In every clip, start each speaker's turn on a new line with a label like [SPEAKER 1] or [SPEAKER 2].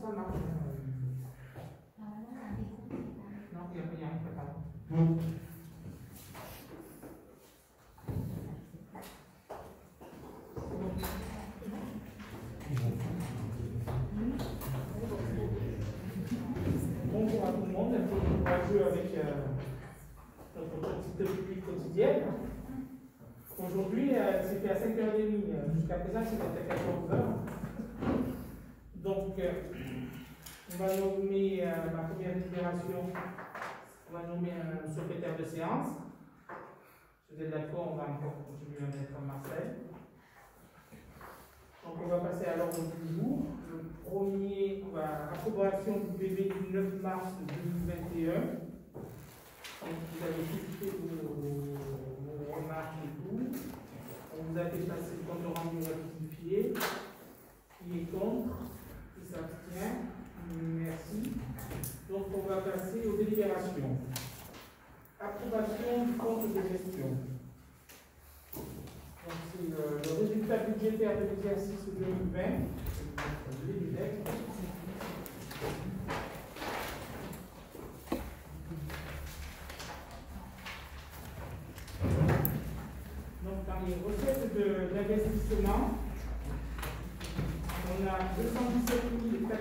[SPEAKER 1] ça marche. Non, il n'y a rien, pas. Bonjour à tout le monde, on va jouer avec notre petite public quotidienne. Aujourd'hui, c'était à 5h30, jusqu'à présent c'était à 14h. Donc, on va nommer ma première délibération, on va nommer un secrétaire de séance. Si vous êtes d'accord, on va encore continuer à mettre Marcel. Donc, on va passer à l'ordre du jour. Le premier, approbation du PV du 9 mars 2021. Donc, vous avez fixé vos remarques et tout. On vous a fait passer le compte rendu rectifié. Qui est contre? Qui s'abstient? Merci. Donc, on va passer aux délibérations. Approbation du compte de gestion. Donc, c'est le résultat budgétaire de l'exercice 2020. Donc, dans les recettes d'investissement, on a 217 441,99.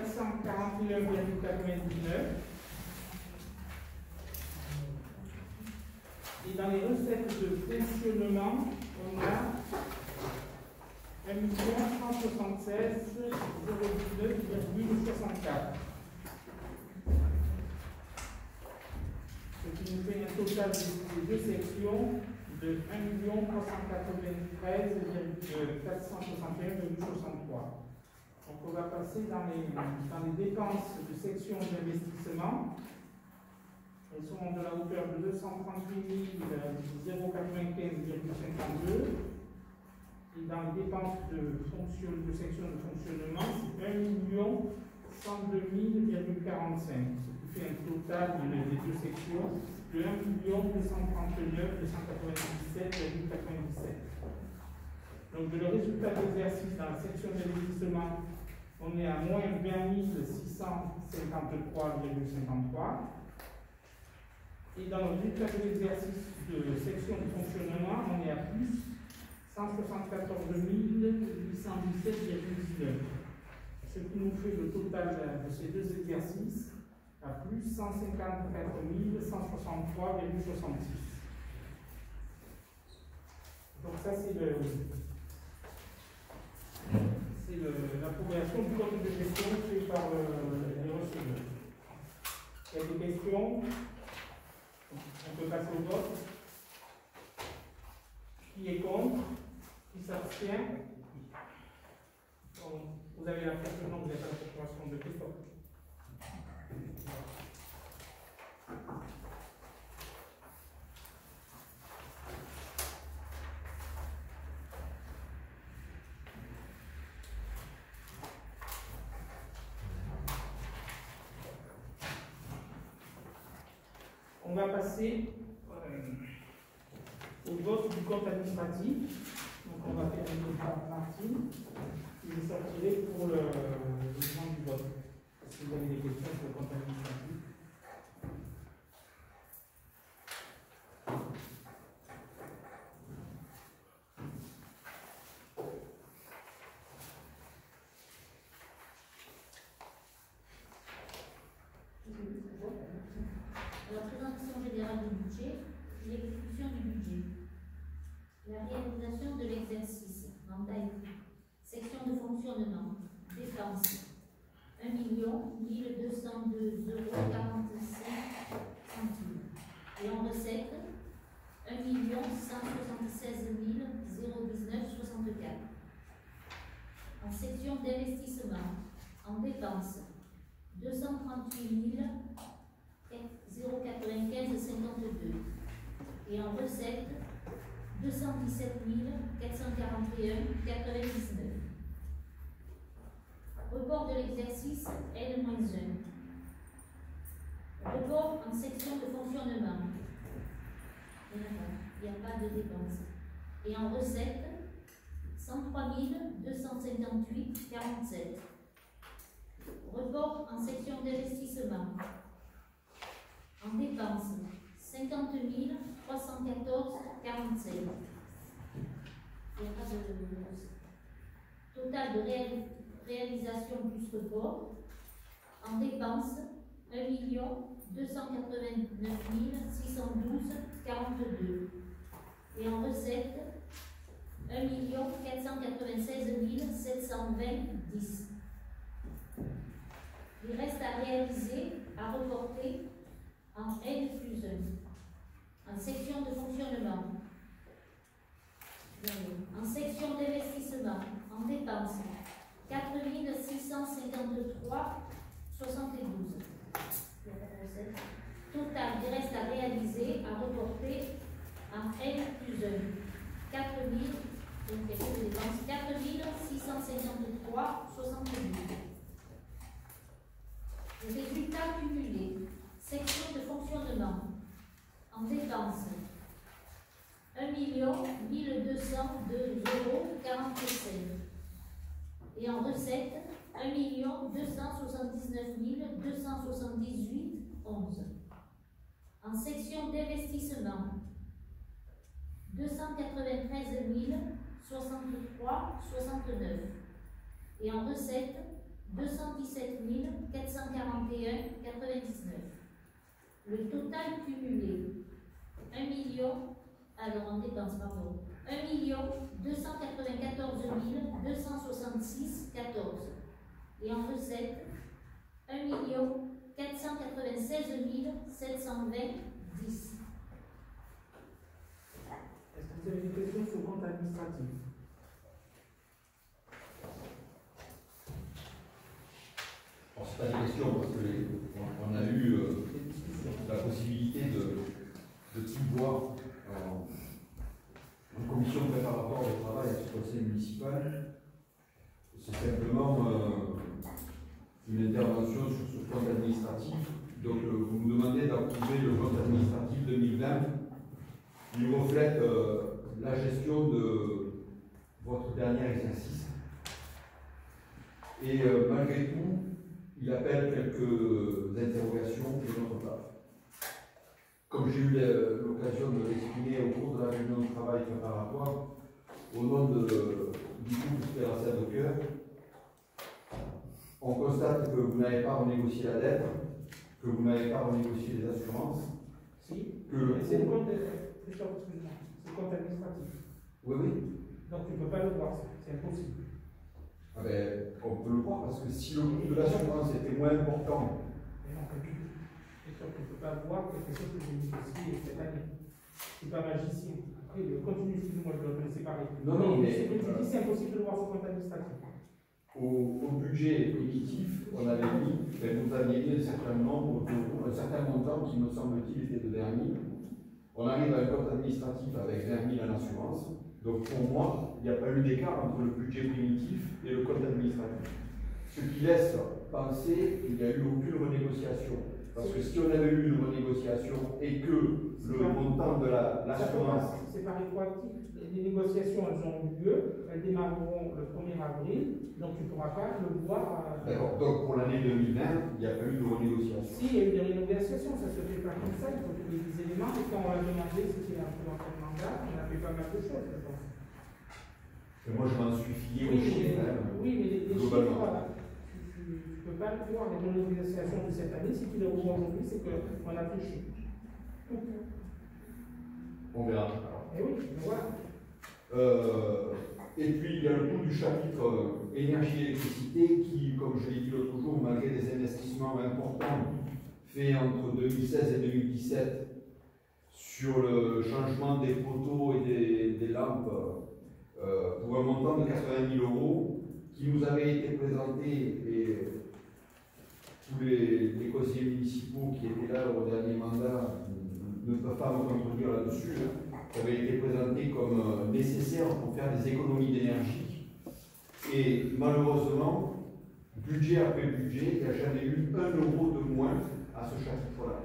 [SPEAKER 1] Et dans les recettes de pensionnement, on a 1 176 019,64. Ce qui nous fait un total des deux sections de 1 393,461,63. Donc on va passer dans les dépenses de section d'investissement. Elles sont de la hauteur de 238 095,52. Et dans les dépenses de section de fonctionnement, c'est 1 102 000,45. Ce qui fait un total des deux sections de 1 239 297,97. Donc le résultat d'exercice dans la section d'investissement, on est à moins 20 653,53. Et dans le résultat de l'exercice de section de fonctionnement, on est à plus 174 817,19. Ce qui nous fait le total de ces deux exercices à plus 154 163,66. Donc ça c'est l'approbation du compte de gestion fait par les receveurs. Il y a des questions? On peut passer au vote. Qui est contre? Qui s'abstient? Vous avez la non, vous êtes à la procuration de Christophe. On va passer au vote du compte administratif. Donc on va faire un vote par Martine. Il est sortiré pour le jugement du vote. Si vous avez des questions sur le compte administratif.
[SPEAKER 2] La présentation générale du budget, l'exécution du budget, la réalisation de l'exercice, section de fonctionnement, dépenses, 1 1202,45 €. Et en recette, 1 176 019,64. En section d'investissement, en dépenses, 238 095,52. Et en recette, 217 441,99. Report de l'exercice L-1. Report en section de fonctionnement. Il n'y a pas de dépenses. Et en recette, 103 258,47. report en section d'investissement. En dépenses, 50 314,47. Il n'y a pas de total de réalisation plus report. En dépenses, 1 289 612,42. Et en recettes, 1 496 720,10. Il reste à réaliser, à reporter en N+1, en section de fonctionnement, en section d'investissement, en dépenses, 4 653,72. Total des restes à réaliser, à reporter en N+1, 4 653,72. Les résultats cumulés, section de fonctionnement, en dépenses, 1 1202,47 et en recettes, 1 279 278,11. En section d'investissement, 293 063,69 et en recettes, 217 441,99. Le total cumulé, 1 million, alors en dépenses, pardon, 1 294 266,14 et en recettes, 1 496 720,10.
[SPEAKER 1] Est-ce que vous avez des questions sur le compte administratif?
[SPEAKER 3] Alors, c'est pas des questions parce qu'on a eu la possibilité de tout voir en commission préparatoire de travail à ce conseil municipal. C'est simplement une intervention sur ce compte administratif. Donc, vous me demandez d'approuver le compte administratif 2020. Il reflète la gestion de votre dernier exercice. Et malgré tout, il appelle quelques interrogations de notre part. Comme j'ai eu l'occasion de l'exprimer au cours de la réunion de travail préparatoire, au nom du groupe Espérance de Cœur, on constate que vous n'avez pas renégocié la dette, que vous n'avez pas renégocié les assurances.
[SPEAKER 1] Si,
[SPEAKER 3] que
[SPEAKER 1] c'est le compte, c'est le compte administratif.
[SPEAKER 3] Oui, oui.
[SPEAKER 1] Donc tu ne peux pas le voir, c'est impossible.
[SPEAKER 3] Ah ben, on peut le voir parce que si le coût de l'assurance était moins important.
[SPEAKER 1] Mais non, pas du tout. C'est sûr que tu ne peux pas voir quelque chose que j'ai négocié cette année. Je ne suis pas magicien. Après, continue, excuse-moi, je dois me séparer.
[SPEAKER 3] Non, mais
[SPEAKER 1] ce que tu dis, c'est impossible de le voir sur le compte administratif.
[SPEAKER 3] Au budget primitif, on avait mis, vous aviez mis un certain nombre, un certain montant qui me semble-t-il était de 20 000. On arrive à un compte administratif avec 20 000 en assurance. Donc pour moi, il n'y a pas eu d'écart entre le budget primitif et le compte administratif. Ce qui laisse penser qu'il n'y a eu aucune renégociation. Parce que si on avait eu une renégociation et que le montant de l'assurance...
[SPEAKER 1] C'est pas rétroactif. Les négociations, elles ont eu lieu, elles démarreront le 1er avril, donc tu ne pourras pas le voir.
[SPEAKER 3] D'accord, donc pour l'année 2020, il n'y a pas eu de renégociation.
[SPEAKER 1] Si, il y a eu des renégociations, ça se fait pas comme ça, il faut trouver des éléments, et quand on a demandé c'était un peu dans quel mandat, on a fait pas mal de choses, je pense.
[SPEAKER 3] Et moi, je m'en suis fié aux chiffres.
[SPEAKER 1] Oui, mais les chiffres, voilà. Tu ne peux pas le voir, les renégociations de cette année, si tu les revois aujourd'hui, c'est qu'on a touché.
[SPEAKER 3] On verra.
[SPEAKER 1] Et oui, voilà.
[SPEAKER 3] Et puis il y a le coût du chapitre énergie et électricité qui, comme je l'ai dit l'autre jour, malgré des investissements importants faits entre 2016 et 2017 sur le changement des poteaux et des lampes pour un montant de 80 000 €, qui nous avait été présenté, et tous les conseillers municipaux qui étaient là au dernier mandat ne peuvent pas me contredire là-dessus, ça avait été présenté comme nécessaire pour faire des économies d'énergie. Et malheureusement, budget après budget, il n'y a jamais eu 1 € de moins à ce chapitre-là.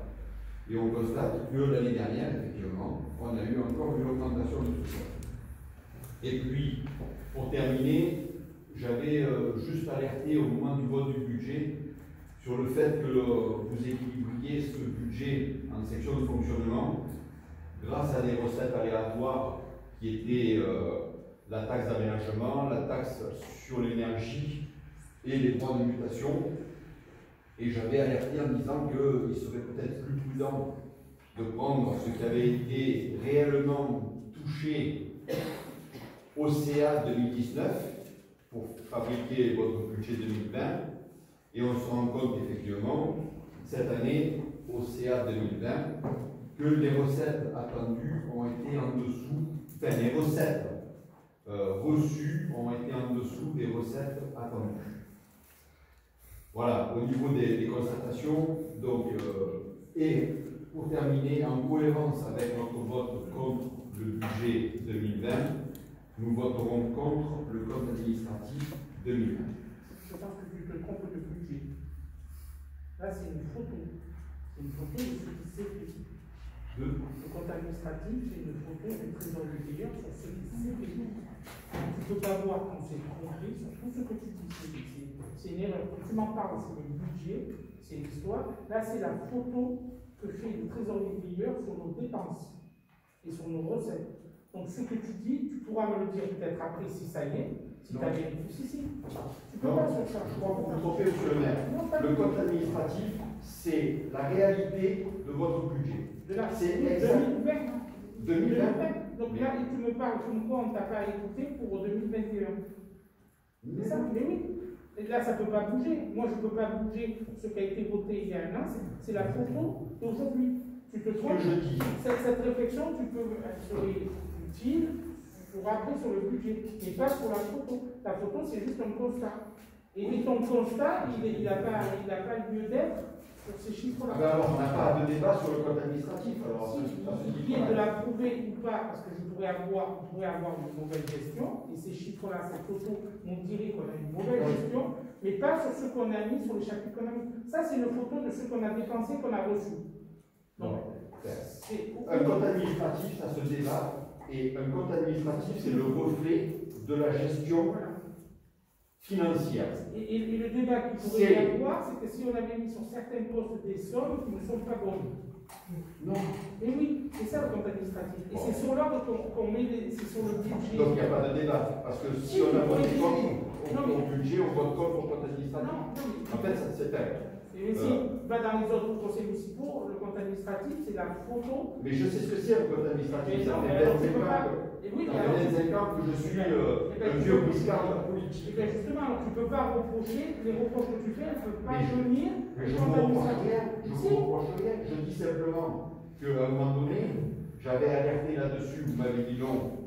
[SPEAKER 3] Et on constate que l'année dernière, effectivement, on a eu encore une augmentation de tout ça. Et puis, pour terminer, j'avais juste alerté au moment du vote du budget sur le fait que vous équilibriez ce budget en section de fonctionnement grâce à des recettes aléatoires qui étaient la taxe d'aménagement, la taxe sur l'énergie et les droits de mutation. Et j'avais alerté en disant qu'il serait peut-être plus prudent de prendre ce qui avait été réellement touché au CA 2019 pour fabriquer votre budget 2020. Et on se rend compte effectivement, cette année, au CA 2020, que les recettes attendues ont été en dessous, enfin les recettes reçues ont été en dessous des recettes attendues. Voilà, au niveau des constatations, donc, et pour terminer, en cohérence avec notre vote contre le budget 2020, nous voterons contre le compte administratif 2020.
[SPEAKER 1] Je pense que tu te trompes de budget. Là, c'est une photo. C'est une photo de ce qui s'est fait. Le compte administratif, c'est une photo du trésorier payeur sur ce qui s'est fait. Tu ne peux pas voir qu'on s'est trompé sur tout ce que tu dis. C'est une erreur. Quand tu m'en parles, c'est le budget, c'est l'histoire. Là, c'est la photo que fait le trésorier payeur sur nos dépenses et sur nos recettes. Donc, ce que tu dis, tu pourras me le dire peut-être après si ça y est. Si tu as vérifié, si. Tu peux pas sur ça.
[SPEAKER 3] Je crois que vous vous trompez, monsieur le maire. Le compte administratif, c'est la réalité de votre budget. C'est exact. 2020.
[SPEAKER 1] Donc là, tu me parles comme quoi on ne t'a pas écouté pour 2021. C'est ça? Mais oui. Et là, ça ne peut pas bouger. Moi, je ne peux pas bouger ce qui a été voté il y a un an. C'est la photo d'aujourd'hui. Tu te trompes. Cette réflexion, elle serait utile pour après sur le budget, mais pas sur la photo. La photo, c'est juste un constat. Et ton constat, il n'a pas lieu d'être sur ces chiffres-là.
[SPEAKER 3] Alors, on n'a pas de débat sur le compte administratif. Alors,
[SPEAKER 1] il est de l'approuver ou pas, parce que je pourrais avoir une mauvaise gestion, et ces chiffres-là, cette photo, on dirait qu'on a une mauvaise gestion, mais pas sur ce qu'on a mis sur les chapitres économiques. Ça, c'est une photo de ce qu'on a dépensé, qu'on a reçu. Donc,
[SPEAKER 3] un compte administratif, ça se débat, et un compte administratif, c'est le reflet de la gestion financière.
[SPEAKER 1] Et le débat qu'il pourrait y avoir, c'est que si on avait mis sur certains postes des sommes qui ne sont pas bonnes.
[SPEAKER 3] Non.
[SPEAKER 1] Et oui, c'est ça le compte administratif. Et c'est sur l'ordre qu'on met, c'est sur le budget.
[SPEAKER 3] Donc il n'y a pas de débat, parce que si on a voté contre au budget, on vote contre au compte administratif. En fait, c'est fait.
[SPEAKER 1] Et si va dans les autres conseils municipaux, le compte administratif, c'est la photo.
[SPEAKER 3] Mais je sais ce que c'est un compte administratif. Ça fait 25 ans que je suis un vieux briscard de la politique.
[SPEAKER 1] Et justement, tu ne peux pas reprocher, les reproches que tu fais, elles ne peuvent pas venir.
[SPEAKER 3] Mais je ne vous reproche rien. Je vous reproche rien. Je dis simplement qu'à un moment donné, j'avais alerté là-dessus, vous m'avez dit non.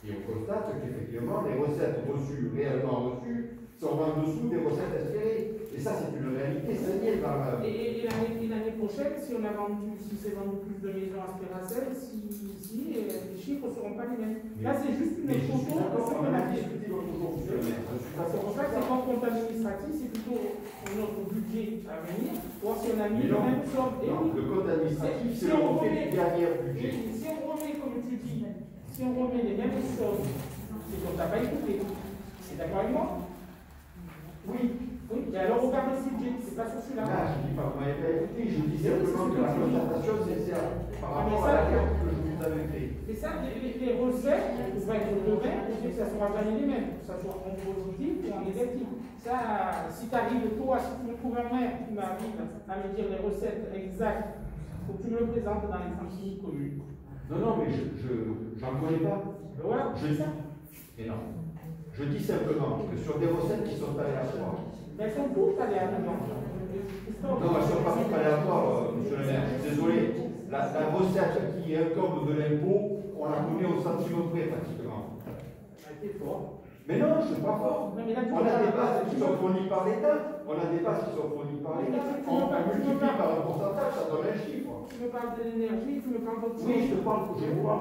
[SPEAKER 3] Et on constate qu'effectivement, les recettes reçues, réellement reçues, sont en dessous des recettes espérées. Et ça, c'est une réalité, c'est lié par
[SPEAKER 1] Et l'année prochaine, si c'est vendu plus de maisons à Spéracel, les chiffres ne seront pas les mêmes. Là, c'est juste une photo.
[SPEAKER 3] On a discuté l'autre jour, monsieur le maire.
[SPEAKER 1] C'est pour ça que c'est pas un compte administratif, c'est plutôt notre budget à venir, voir si on a mis la même somme.
[SPEAKER 3] Non, le compte administratif, c'est le reflet du dernier budget.
[SPEAKER 1] Si on remet, comme tu dis, si on remet les mêmes sommes, c'est qu'on ne t'a pas écouté. C'est d'accord avec moi? Oui. Oui, mais alors on regarde le budget, c'est pas sur celui-là.
[SPEAKER 3] Là, je dis pas, vous m'avez pas écouté, je dis simplement que la constatation, c'est ça, par rapport à la carte que je vous avais fait.
[SPEAKER 1] Et ça, les recettes, pour être demain, ça sera jamais les mêmes, que ça soit en positif ou en négatif. Ça, si tu arrives, toi, si tu me trouves un maire qui m'arrive à me dire les recettes exactes, il faut que tu me le présentes dans les 36 communes.
[SPEAKER 3] Non, mais j'en connais pas.
[SPEAKER 1] Voilà,
[SPEAKER 3] je dis ça. Et non. Je dis simplement que sur des recettes qui sont aléatoires.
[SPEAKER 1] Mais elles sont toutes aléatoires.
[SPEAKER 3] Non, elles ne sont pas toutes aléatoires, monsieur le maire. Je suis désolé. La recette qui incombe de l'impôt, on la connaît au centime près pratiquement.
[SPEAKER 1] T'es fort.
[SPEAKER 3] Mais non, je ne suis pas fort.
[SPEAKER 1] Non, mais là,
[SPEAKER 3] on a des bases qui sont fournies par l'État. On a des bases qui sont fournies par l'État. On multiplie par un pourcentage, ça donne un chiffre.
[SPEAKER 1] Tu me parles de l'énergie, tu me parles d'autre chose.
[SPEAKER 3] Oui, je vous parle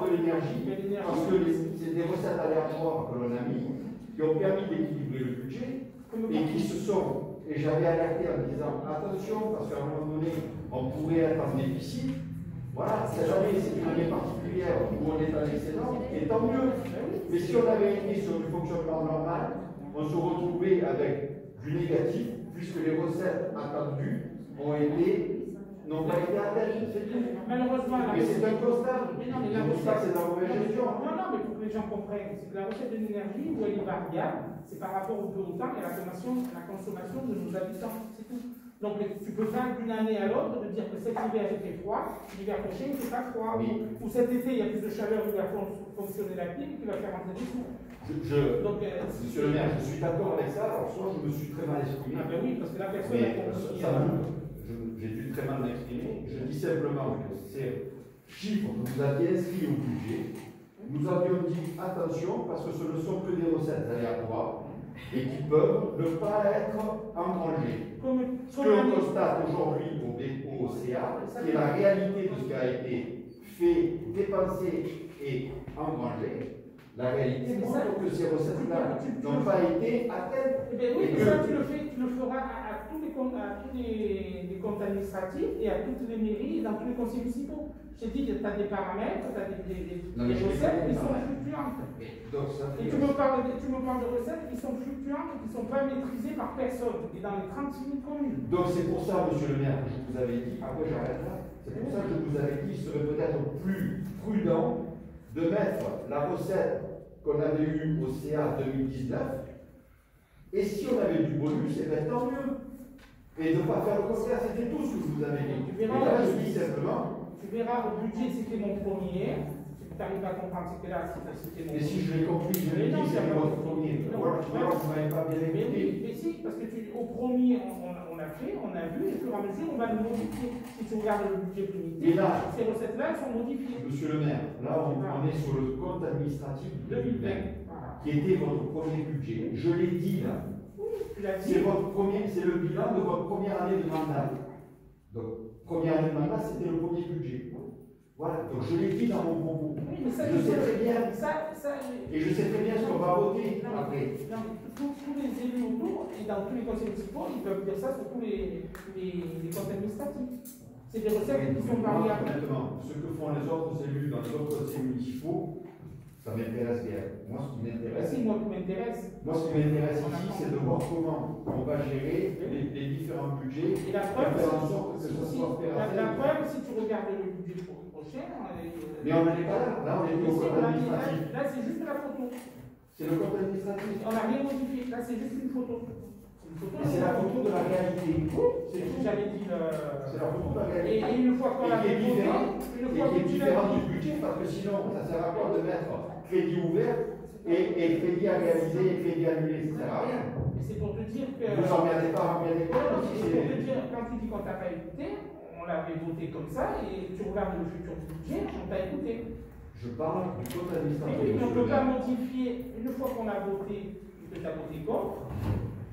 [SPEAKER 3] de l'énergie. Parce que c'est des recettes aléatoires que l'on a mis, qui ont permis d'équilibrer le budget, et qui se sont, et j'avais alerté en disant attention, parce qu'à un moment donné, on pourrait être en déficit. Voilà, cette année, c'est une année particulière où on est en excédent, et tant mieux. Mais si on avait été sur du fonctionnement normal, on se retrouvait avec du négatif, puisque les recettes attendues n'ont pas été atteintes. C'est tout.
[SPEAKER 1] Malheureusement,
[SPEAKER 3] Mais c'est un constat.
[SPEAKER 1] Mais non, mais
[SPEAKER 3] C'est pour ça que c'est de la mauvaise gestion.
[SPEAKER 1] Non, mais pour que les gens comprennent, c'est que la recette de l'énergie, où elle est variable, c'est par rapport au temps et à la consommation de nos habitants. C'est tout. Donc, tu peux pas d'une année à l'autre de dire que cet hiver il fait froid, l'hiver prochain il fait pas froid.
[SPEAKER 3] Oui.
[SPEAKER 1] Ou cet été il y a plus de chaleur, il va fonctionner la clim, qui va faire rentrer des sous. Donc,
[SPEAKER 3] Monsieur le maire, je suis d'accord avec ça. Alors, soit je me suis très mal exprimé.
[SPEAKER 1] Ah ben oui, parce que la personne
[SPEAKER 3] Mais
[SPEAKER 1] a compris.
[SPEAKER 3] j'ai dû très mal m'exprimer. Je dis simplement que ces chiffres que vous aviez inscrits au budget, nous avions dit attention parce que ce ne sont que des recettes aléatoires et qui peuvent ne pas être engrangées. Ce que l'on constate aujourd'hui au CA, qui est la réalité de ce qui a été fait, dépensé et engrangé, la réalité montre que ces recettes-là n'ont pas été atteintes.
[SPEAKER 1] Eh bien oui, mais ça tu le feras à tous les comptes administratifs et à toutes les mairies et dans tous les conseils municipaux. Je t'ai dit que tu as des paramètres, tu as des recettes qui sont fluctuantes. Et tu me parles de recettes qui sont fluctuantes et qui ne sont pas maîtrisées par personne, et dans les 36 000 communes.
[SPEAKER 3] Donc c'est pour ça, monsieur le maire, que je vous avais dit, après j'arrête là, c'est pour ça que je vous avais dit qu'il serait peut-être plus prudent de mettre la recette qu'on avait eue au CA 2019, et si on avait du bonus, c'est bien tant mieux. Et de ne pas faire le contraire, c'était tout ce que je vous avais dit. Et là, je dis simplement.
[SPEAKER 1] Tu verras, au budget, c'était mon premier. Si tu arrives à comprendre, c'était là, c'était mon premier.
[SPEAKER 3] Mais si je l'ai compris, je l'ai dit, c'était votre premier. Alors, vous ne m'avez pas bien écouté.
[SPEAKER 1] Mais si, parce que au premier, on a fait, on a vu, et au fur et à mesure, on va le modifier. Si tu regardes le budget primitif, ces recettes-là, elles sont modifiées.
[SPEAKER 3] Monsieur le maire, là, on est sur le compte administratif 2020, qui était votre premier budget. Je l'ai dit là. C'est le bilan de votre première année de mandat. Donc, première année de mandat, c'était le premier budget. Voilà, donc je l'ai dit dans mon propos.
[SPEAKER 1] Oui, mais ça,
[SPEAKER 3] je sais très bien.
[SPEAKER 1] Et
[SPEAKER 3] je sais très bien ce qu'on va voter après.
[SPEAKER 1] Tous les élus autour et dans tous les conseils municipaux, ils peuvent dire ça sur tous les comptes administratifs. C'est des recettes qui sont variables.
[SPEAKER 3] Honnêtement, ce que font les autres élus dans les autres conseils municipaux, ça m'intéresse bien. Moi, ce qui m'intéresse.
[SPEAKER 1] Moi, ce qui m'intéresse
[SPEAKER 3] ici, c'est de voir comment on va gérer les différents budgets
[SPEAKER 1] et la preuve,
[SPEAKER 3] faire en sorte que ce soit opérationnel.
[SPEAKER 1] La preuve, si tu regardes le budget prochain.
[SPEAKER 3] Mais on n'en est pas là. Là, on est au compte administratif.
[SPEAKER 1] Là, c'est juste la photo.
[SPEAKER 3] C'est le compte administratif.
[SPEAKER 1] On n'a rien modifié. Là, c'est juste une photo.
[SPEAKER 3] C'est la photo de la réalité.
[SPEAKER 1] C'est tout. J'avais dit
[SPEAKER 3] c'est la photo de la réalité.
[SPEAKER 1] Et une fois qu'on l'a fait,
[SPEAKER 3] qui est différent du budget, parce que sinon, ça sert à quoi de mettre crédit ouvert et crédit à réaliser et crédit annulé? Ça sert à rien.
[SPEAKER 1] Mais c'est pour te dire que.
[SPEAKER 3] Vous emmerdez pas à remplir des comptes.
[SPEAKER 1] C'est pour te dire, quand tu dis qu'on t'a pas écouté, on l'avait voté comme ça, et tu regardes le futur budget, on t'a écouté.
[SPEAKER 3] Je parle du compte administratif.
[SPEAKER 1] Mais oui, mais on ne peut pas modifier, une fois qu'on a voté, que tu as voté contre,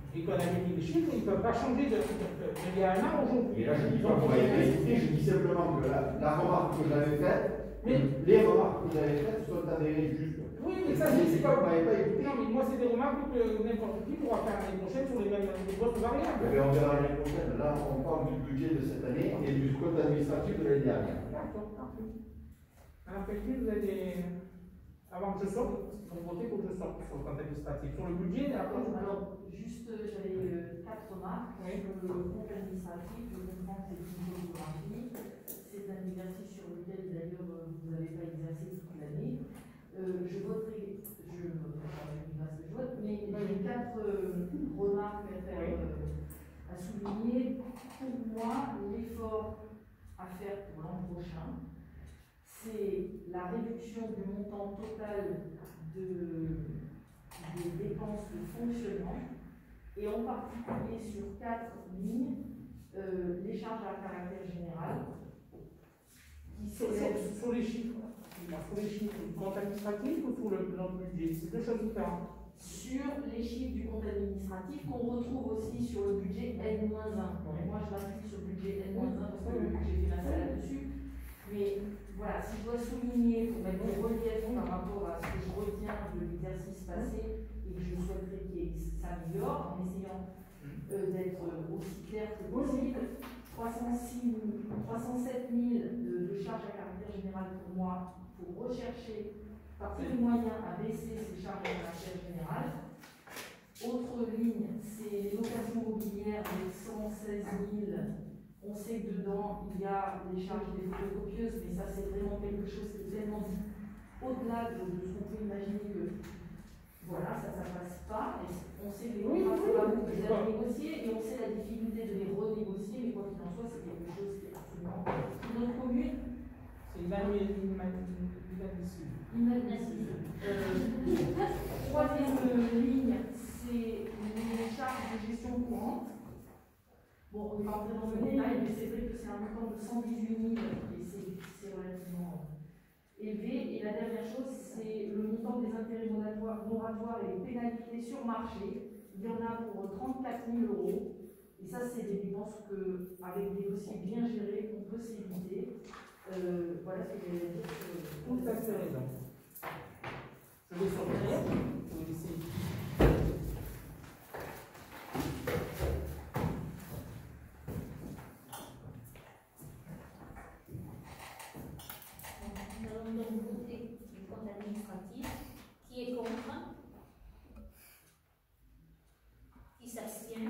[SPEAKER 1] et qu'on a mis les chiffres, ils ne peuvent pas changer il y a un an aujourd'hui.
[SPEAKER 3] Et là, je dis pas que vous m'avez pas écouté, je dis simplement que la remarque que j'avais faite, les remarques que j'avais faites sont avérées justes.
[SPEAKER 1] Oui, mais ça,
[SPEAKER 3] c'est pas que vous m'avez pas écouté.
[SPEAKER 1] Non, mais moi, c'est des remarques que n'importe qui pourra faire l'année prochaine sur les mêmes grosses variables.
[SPEAKER 3] Mais on verra l'année prochaine. Là, on parle du budget de cette année et du compte administratif de l'année dernière.
[SPEAKER 1] D'accord, parfait. Alors, quelqu'un, vous avez. Avant que je sorte, parce qu'il faut voter pour que je sorte sur le compte administratif. Sur le budget, après,
[SPEAKER 4] alors, juste, j'avais 4 remarques. Sur le compte administratif, je comprends que c'est une photographie. C'est un exercice sur lequel, d'ailleurs, vous n'avez pas exercé toute l'année. Je voterai, mais j'ai 4 remarques à faire, à souligner. Pour moi, l'effort à faire pour l'an prochain, c'est la réduction du montant total des dépenses de fonctionnement, et en particulier sur 4 lignes, les charges à caractère général.
[SPEAKER 1] Sur les chiffres, du compte administratif ou sur le budget? C'est deux choses différentes.
[SPEAKER 4] Sur les chiffres du compte administratif qu'on retrouve aussi sur le budget N-1. Moi, je m'appuie sur le budget N-1 parce que le budget financier là-dessus. Mais voilà, si je dois souligner pour mettre des reliefs par rapport à ce que je retiens de l'exercice passé et que je souhaiterais qu'il s'améliore en essayant d'être aussi clair que possible, 307 000 de charges à caractère général pour moi, pour rechercher par tous les moyens à baisser ces charges à caractère général. Autre ligne, c'est les locations mobilière avec 116 000. On sait que dedans, il y a les charges des photocopieuses, mais ça, c'est vraiment quelque chose qui est tellement au-delà de ce qu'on peut imaginer que, voilà, ça passe pas. Et on sait que les contrats, c'est pas vous qui les avez négociés, et on sait la difficulté de les renégocier, mais quoi qu'il en soit, c'est quelque chose qui est absolument pour notre commune.
[SPEAKER 1] C'est inadmissible.
[SPEAKER 4] Inadmissible. Troisième ligne, c'est les charges de gestion courante. Bon, on n'est pas entré dans le détail, mais c'est vrai que c'est un montant de 118 000 et c'est relativement élevé. Et la dernière chose, c'est le montant des intérêts moratoires et les pénalités sur marché. Il y en a pour 34 000 €. Et ça, c'est des dépenses que, avec des dossiers bien gérés, on peut s'éviter. Voilà ce que je vais dire.
[SPEAKER 1] Tout à fait raison. Je vais sortir. Je vais essayer.
[SPEAKER 2] Nous allons donc voter les comptes administratifs. Qui est contre? Qui s'abstient?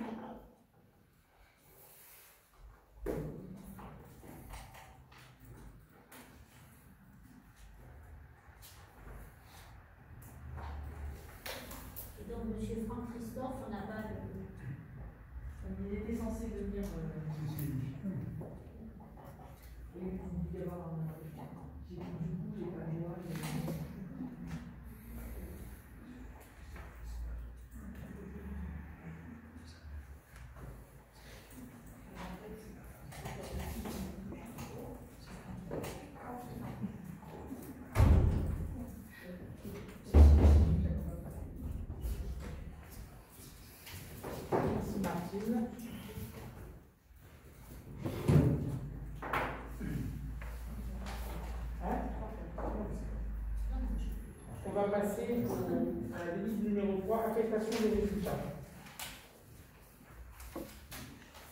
[SPEAKER 2] Et donc, M. Franck Christophe, on n'a pas de...
[SPEAKER 4] Il était censé venir. Et il y avoir un. Du coup, j'ai pas le droit.
[SPEAKER 1] Merci Martine. On va passer à la liste numéro 3, affectation des résultats.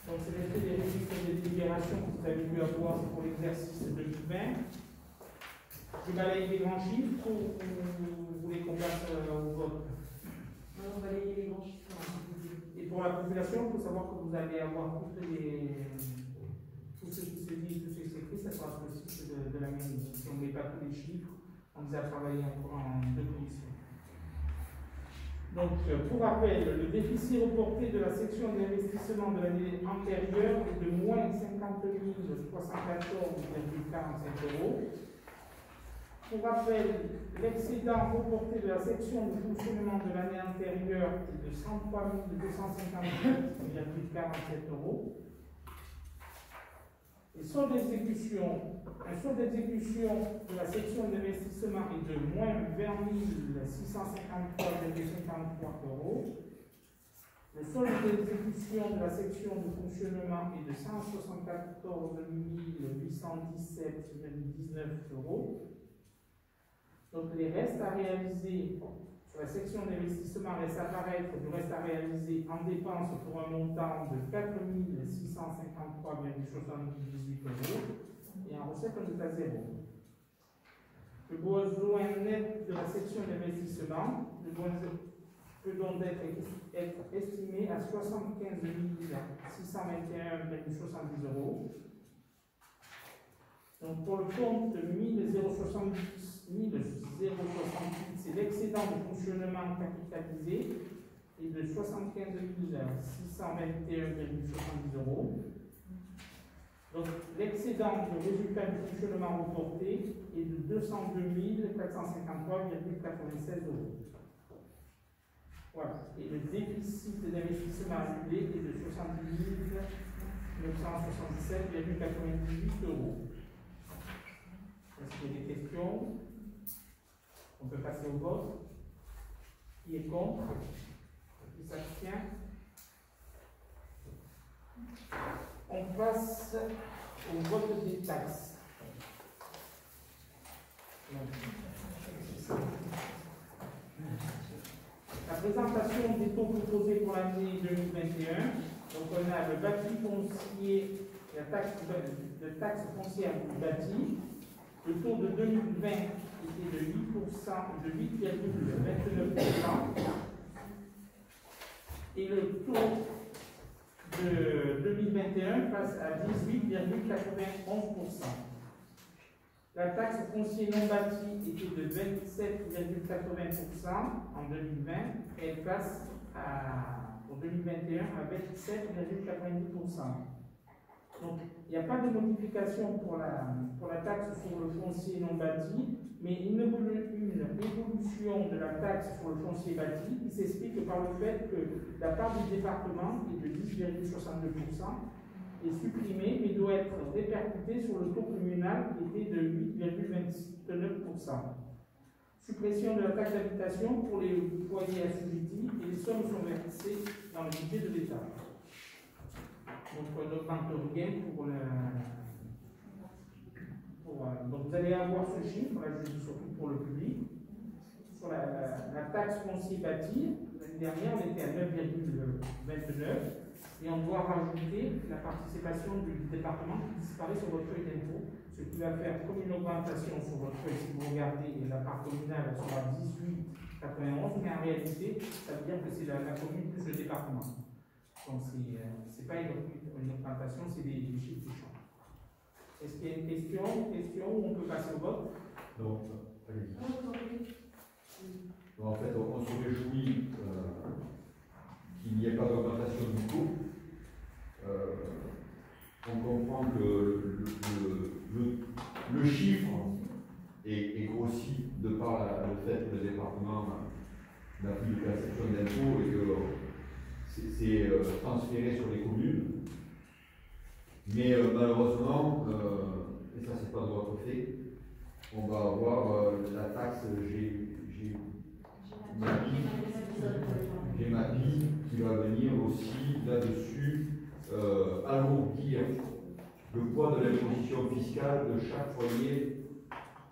[SPEAKER 1] Donc, c'est l'effet des résultats des délibérations que vous avez pu avoir pour l'exercice 2020. Je balaye les grands chiffres ou vous voulez qu'on passe au vote?
[SPEAKER 4] On va balayer les grands chiffres.
[SPEAKER 1] Et pour la population, il faut savoir que vous allez avoir tout ce qui se dit, tout ce qui s'écrit, ça sera sur le site de la mairie. Si on ne met pas tous les chiffres, on les a travaillés en deux commissions. Donc, pour rappel, le déficit reporté de la section d'investissement de l'année antérieure est de moins 50 314,45 €. Pour rappel, l'excédent reporté de la section de fonctionnement de l'année antérieure est de 103 258,47 €. Et solde d'exécution, un solde d'exécution de la section d'investissement est de moins 20 653,53 €. Le solde d'exécution de la section de fonctionnement est de 174 817,19 €. Donc les restes à réaliser sur la section d'investissement laissent apparaître du reste à réaliser en dépenses pour un montant de 4 653,78 € et en recette on est à 0. Le besoin net de la section d'investissement peut donc être estimé à 75 621,70 €. Donc pour le compte 1068, c'est l'excédent de fonctionnement capitalisé et de 75 621,70 €. Donc l'excédent de résultat du fonctionnement reporté est de 202 453,96 €. Voilà. Et le déficit d'investissement annulé est de 70 977,98 €. Est-ce qu'il y a des questions? On peut passer au vote. Qui est contre? Qui s'abstient? On passe au vote des taxes. La présentation des taux proposés pour l'année 2021. Donc on a le bâti foncier, la taxe foncière du bâti. Le taux de 2020 était de 8%, de 8,29%. Et le taux passe à 18,91%. La taxe foncier non bâti était de 27,80% en 2020, et elle passe en 2021 à 27,90%. Donc, il n'y a pas de modification pour la taxe sur le foncier non bâti, mais une évolution de la taxe sur le foncier bâti qui s'explique par le fait que la part du département est de 10,62%, est supprimée, mais doit être répercutée sur le taux communal qui était de 8,29%. Suppression de la taxe d'habitation pour les foyers assujettis et les sommes sont versées dans le budget de l'État. Donc, on n'augmente rien donc, vous allez avoir ce chiffre, là je dis surtout pour le public, sur la taxe foncier bâti. L'année dernière, on était à 9,29 et on doit rajouter la participation du département qui disparaît sur votre feuille d'impôt, ce qui va faire comme une augmentation sur votre feuille. Si vous regardez, la part communale sera 18,91, mais en réalité, ça veut dire que c'est la commune plus le département. Donc, ce n'est pas une augmentation, c'est des chiffres qui changent. Est-ce qu'il y a une question ou on peut passer au vote?
[SPEAKER 3] Non, allez-y. En fait, on se réjouit qu'il n'y ait pas d'augmentation du coût. On comprend que le chiffre est grossi de par le fait que le département n'a plus de perception d'impôt et que c'est transféré sur les communes. Mais malheureusement, et ça c'est pas de votre fait, on va avoir la taxe GEMAPI qui va venir aussi là-dessus alourdir le poids de l'imposition fiscale de chaque foyer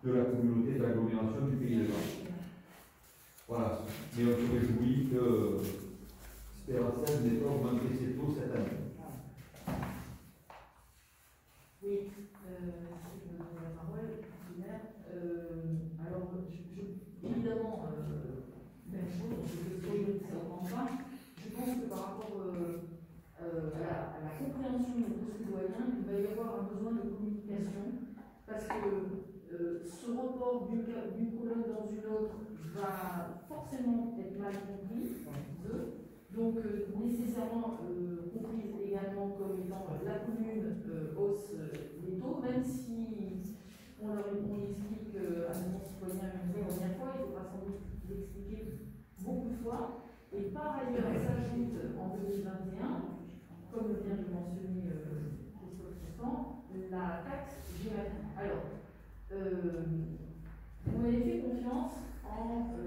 [SPEAKER 3] de la communauté d'agglomération du Pays de Galles. Voilà, mais on se réjouit que Spéracel n'ait pas augmenté ses taux cette année.
[SPEAKER 4] Oui, merci de me donner la parole, alors, évidemment, même chose, je pense que par rapport à la compréhension de nos concitoyens, il va y avoir un besoin de communication, parce que ce report d'une colonne dans une autre va forcément être mal compris, donc nécessairement comprise également comme étant la commune hausse les taux, même si on explique à nos concitoyens une première fois, il faudra sans doute l'expliquer beaucoup de fois. Et par ailleurs, s'ajoute en 2021, comme vient de le mentionner Christophe Tristan, la taxe GEMAPI. Alors, vous m'avez fait confiance en me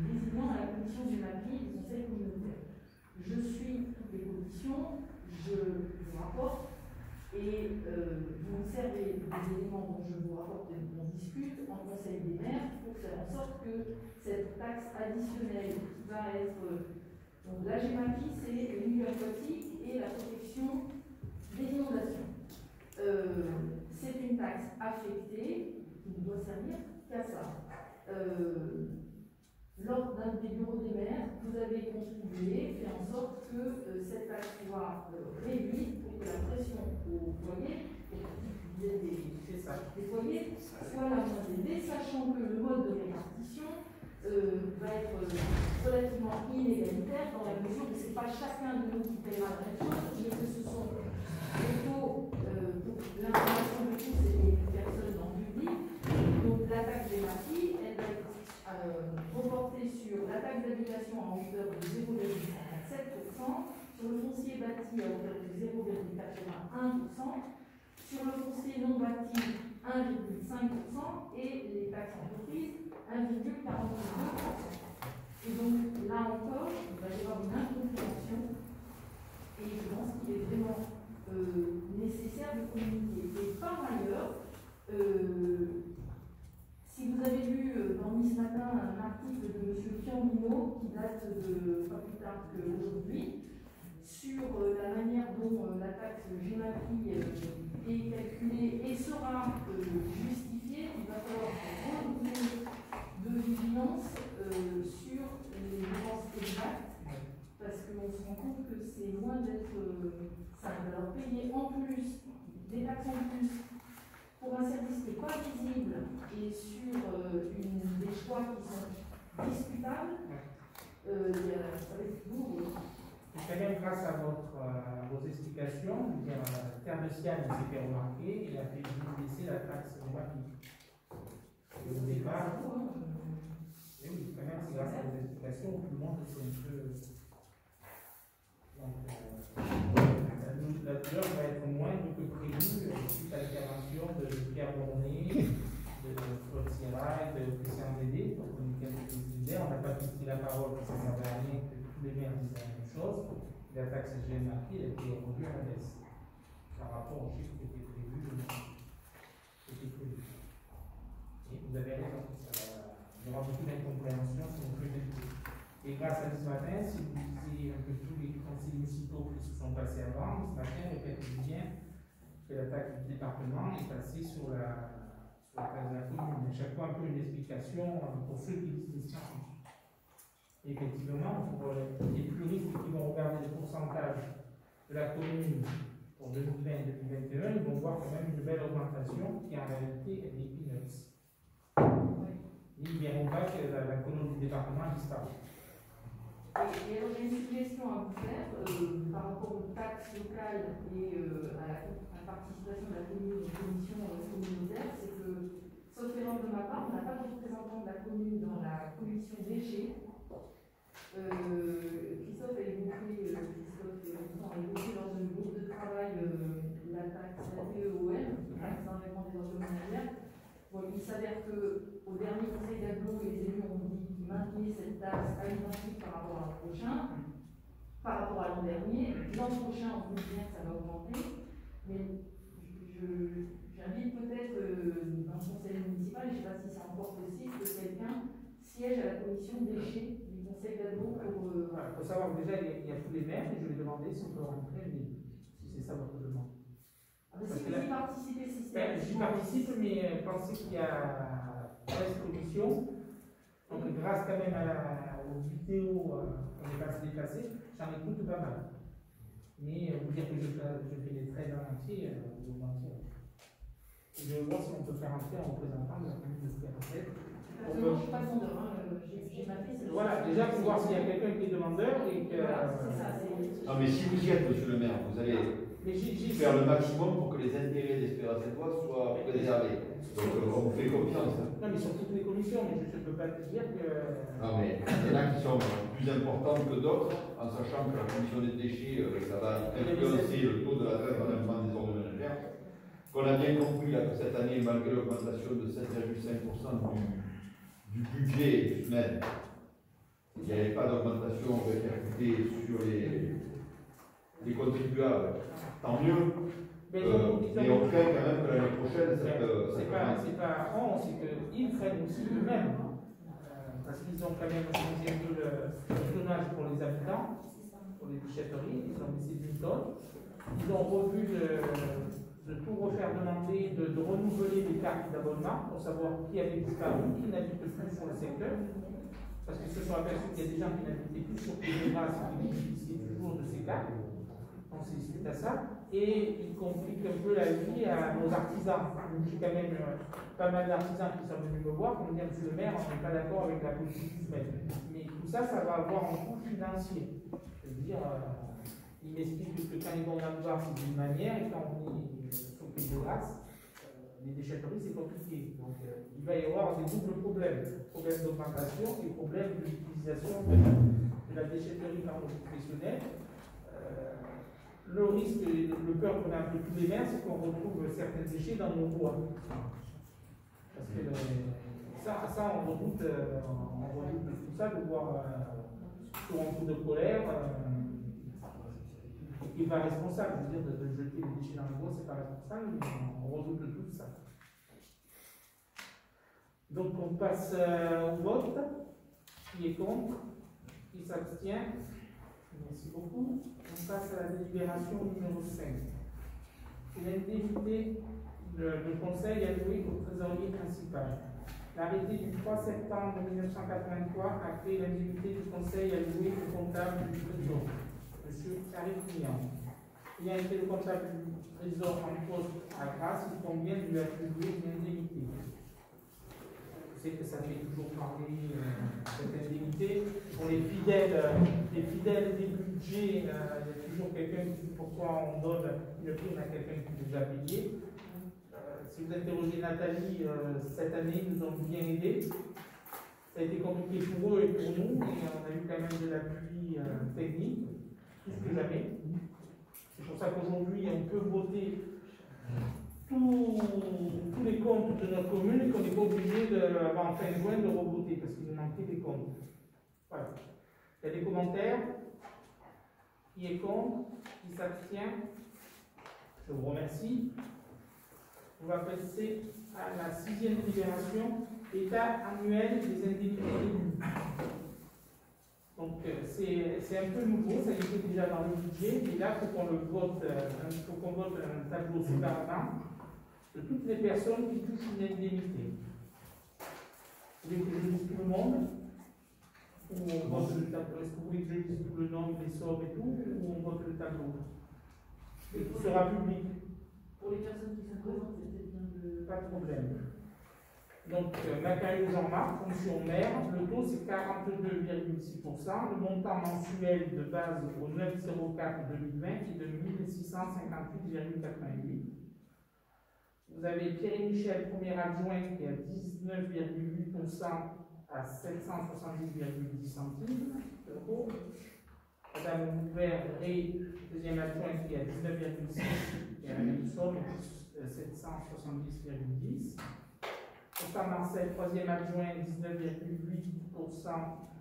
[SPEAKER 4] désignant à la commission GEMAPI du Conseil communautaire. Je suis toutes les commissions, je vous rapporte et vous me servez des éléments dont je vous rapporte et dont on discute en Conseil des maires pour faire en sorte que cette taxe additionnelle qui va être. Donc la GEMAPI, c'est les milieux aquatiques et la protection des inondations. C'est une taxe affectée qui ne doit servir qu'à ça. Lors d'un des bureaux des maires, vous avez contribué, fait en sorte que cette taxe soit réduite pour que la pression au foyer, des foyers, soit la moins élevée, sachant que le mode de répartition va être relativement inégalitaire dans la mesure où ce n'est pas chacun de nous qui paiera la même chose, mais que ce sont les taux, pour l'information de tous et des personnes dans le public. Donc la taxe des maquis, elle va être reportée sur la taxe d'habitation à hauteur de 0,47%, sur le foncier bâti à hauteur de 0,81%, sur le foncier non bâti 1,5% et les taxes entreprises 1,42%. Et donc là encore, il va y avoir une incompréhension et je pense qu'il est vraiment nécessaire de communiquer. Et par ailleurs, si vous avez lu dans ce matin un article de M. Fiambino qui date de pas plus tard qu'aujourd'hui, sur la manière dont la taxe GEMAPI est calculée et sera justifiée, il va falloir beaucoup de vigilance sur les dépenses exactes, parce qu'on se rend compte que c'est loin d'être ça. Alors payer en plus, des taxes en plus, pour un service qui n'est pas visible et sur des choix qui sont discutables, ça va être lourd.
[SPEAKER 1] Et quand même, grâce à vos explications, Terre de Sienne s'est fait remarquer et a fait baisser la taxe de Wapi. Au départ, oui, quand même, c'est grâce à vos explications que tout le monde est un peu. Donc, la douleur va être moindre que prévu suite à l'intervention de Pierre Bournet, de Claude Sirac, de Christian Dédé, pour lesquels je disais, on n'a pas pris la parole, ça ne servait à rien, que tous les maires disaient la même chose. La taxe GMAP a été revue à la baisse par rapport au chiffre qui était prévu. Et vous avez raison, il y aura beaucoup d'incompréhension si on peut l'écouter. Et grâce à ce matin, si vous disiez un peu tous les conseils municipaux qui se sont passés avant, ce matin, répétez bien que la taxe du département est passée sur la taxe de la commune. À chaque fois, un peu une explication pour ceux qui disent des scientifiques. Effectivement, pour les puristes qui vont regarder le pourcentage de la commune pour 2020-2021, ils vont voir quand même une belle augmentation qui en réalité est des peanuts. Ils ne verront pas que la colonne du département a disparu.
[SPEAKER 4] Et alors j'ai une suggestion à vous faire par rapport aux taxes locales et à la participation de la commune aux commissions communautaires, c'est que, sauf erreur de ma part, on n'a pas de représentant de la commune dans la commission déchets. Christophe a évoqué dans un groupe de travail la taxe ATEOM, taxe d'enlèvement des ordures ménagères. Bon, il s'avère qu'au dernier conseil d'agglo, les élus ont dit qu'ils maintenaient cette taxe à l'identique par rapport à l'an prochain, par rapport à l'an dernier. L'an prochain, on peut dire que ça va augmenter, mais j'invite peut-être dans le conseil municipal, je ne sais pas si c'est encore possible, que quelqu'un siège à la commission déchets du conseil d'agglo pour.
[SPEAKER 1] Il faut savoir que déjà, il y a tous les maires, et je vais demander si on peut rentrer, si c'est ça votre demande.
[SPEAKER 4] Si vous y participez
[SPEAKER 1] J'y participe, mais pensez qu'il y a 13 commissions. Donc, grâce quand même aux vidéos qu'on est passé déplacer, j'en écoute pas mal. Mais vous dire que je fais les 13 en entier, vous mentir. Je vais voir si on peut faire entrer un représentant de la commune de Scarcet.
[SPEAKER 4] Je ne suis pas demandeur, j'ai maté.
[SPEAKER 1] Voilà, déjà pour voir s'il y a quelqu'un qui est demandeur et que.
[SPEAKER 4] Voilà, c'est ça.
[SPEAKER 3] Non, mais si vous y êtes, monsieur le maire, vous allez faire le maximum pour que les intérêts d'Espérance Étoile soient préservés. Donc, on vous fait confiance.
[SPEAKER 1] Non, mais sur toutes les commissions, mais je ne peux pas te dire que.
[SPEAKER 3] Non, mais il y en a qui sont plus importantes que d'autres, en sachant que la commission des déchets, ça va influencer le taux de la taxe d'enlèvement des ordures ménagères. Qu'on a bien compris là, que cette année, malgré l'augmentation de 7,5% du budget du SMED, il n'y avait pas d'augmentation répercutée sur les contribuables. Tant mieux. Mais on craint quand même que l'année prochaine,
[SPEAKER 1] c'est pas on, c'est qu'ils craignent aussi eux-mêmes. Parce qu'ils ont quand même changé un peu le tonnage pour les habitants, pour les déchetteries, ils ont baissé d'une tonne. Ils ont revu de tout refaire demander, de renouveler les cartes d'abonnement pour savoir qui avait disparu, qui n'habite plus sur le secteur. Parce qu'ils se sont aperçus qu'il y a des gens qui n'habitaient plus sur les grâces qui bénéficiaient toujours de ces cartes. Donc c'est suite à ça. Et ils compliquent un peu la vie à nos artisans. J'ai quand même pas mal d'artisans qui sont venus me voir pour me dire, monsieur le maire, on n'est pas d'accord avec la politique du SMED. Mais tout ça, ça va avoir un coût financier. Je veux dire, ils m'expliquent que quand ils vont la voir, c'est d'une manière, et quand on est au pays de grâce, les déchetteries, c'est compliqué. Donc il va y avoir des doubles problèmes. Problème d'augmentation et problème de l'utilisation de la déchetterie par nos professionnels. Le risque, le peur qu'on a un peu tous les maires, c'est qu'on retrouve certains déchets dans nos bois. Parce que ça on redoute tout ça, de voir sur un coup de colère, qui n'est pas responsable. Je veux dire, de jeter les déchets dans le bois, c'est pas responsable, mais on redoute tout ça. Donc on passe au vote. Qui est contre? Qui s'abstient? Merci beaucoup. On passe à la délibération numéro 5. C'est l'indemnité le conseil alloué au trésorier principal. L'arrêté du 3 septembre 1983 a créé l'indemnité du conseil alloué au comptable du trésor, M. Karim Nian. Il y a un télécomptable du Trésor en poste à Grasse, il convient de lui attribuer une indemnité. Je sais que ça fait toujours parler cette indemnité. Pour les fidèles des budgets, il y a toujours quelqu'un qui dit pourquoi on donne une prime à quelqu'un qui nous a payé. Si vous interrogez Nathalie, cette année, ils nous ont bien aidés. Ça a été compliqué pour eux et pour nous, mais on a eu quand même de l'appui technique, plus que jamais. C'est pour ça qu'aujourd'hui, on peut voter tous les comptes de notre commune et qu'on n'est pas obligé, en fin juin, de revoter, parce qu'il nous manquait des comptes. Voilà. Il y a des commentaires. Qui est contre? Qui s'abstient? Je vous remercie. On va passer à la 6e délibération, état annuel des indemnités élus. Donc c'est un peu nouveau, ça y était déjà dans le budget, mais là il faut qu'on vote un tableau séparément de toutes les personnes qui touchent une indemnité. Vous voulez que je dise tout le monde? Ou on vote le tableau? Est-ce que vous voulez que je dise tout le nom, les sommes et tout, ou on vote le tableau? Il sera public.
[SPEAKER 4] Pour les personnes qui sont présentes, c'est peut-être bien de...
[SPEAKER 1] Pas de problème. Donc, Macario Jean-Marc, fonction maire, le taux c'est 42,6%, le montant mensuel de base au 9/04/2020 est de 1658,88. Vous avez Pierre-Michel, premier adjoint, qui est à 19,8% à 770,10 centimes d'euros. Madame Mouvert-Ré, deuxième adjoint, qui est à 19,6%, qui est à la même somme, 770,10. Constant Marcel, troisième adjoint, 19,8%,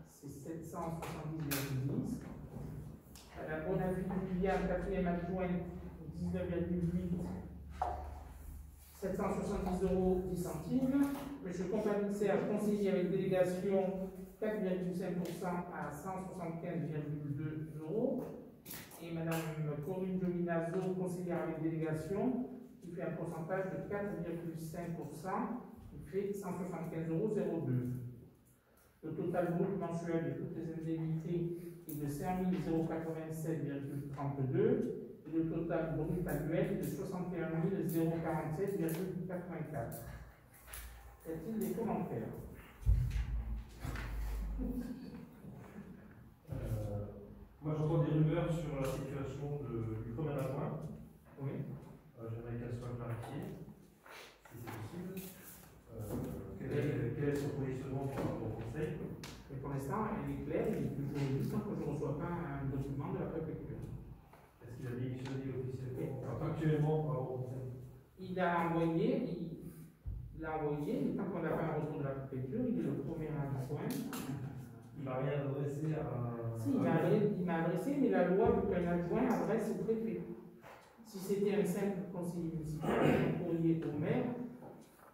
[SPEAKER 1] c'est 770,10. La Bonavie Liliane, quatrième adjoint, 19,8%, 770,10 euros. Monsieur Compagnie Serge, conseiller avec délégation, 4,5% à 175,2 euros. Et Madame Corinne Dominazo, conseillère avec délégation, qui fait un pourcentage de 4,5%. Fait 175,02 euros. Le total brut mensuel de toutes les indemnités est de 5 087,32 et le total brut annuel est de 61 047,84. Y a-t-il des commentaires?
[SPEAKER 5] Moi j'entends des rumeurs sur la situation du premier adjoint.
[SPEAKER 1] Oui.
[SPEAKER 5] J'aimerais qu'elle soit clarifiée, si c'est possible. Quel est son positionnement par rapport au conseil?
[SPEAKER 1] Et pour l'instant, il est clair, il est toujours juste tant que je ne reçois pas un document de la préfecture.
[SPEAKER 5] Est-ce qu'il a démissionné officiellement, actuellement par rapport au conseil?
[SPEAKER 1] Il a envoyé, mais tant qu'on n'a pas un retour de la préfecture, il est le premier adjoint.
[SPEAKER 5] Il m'a rien adressé à.
[SPEAKER 1] Si, il m'a adressé, mais la loi veut qu'un adjoint adresse au préfet. Si c'était un simple conseiller municipal, un courrier au maire,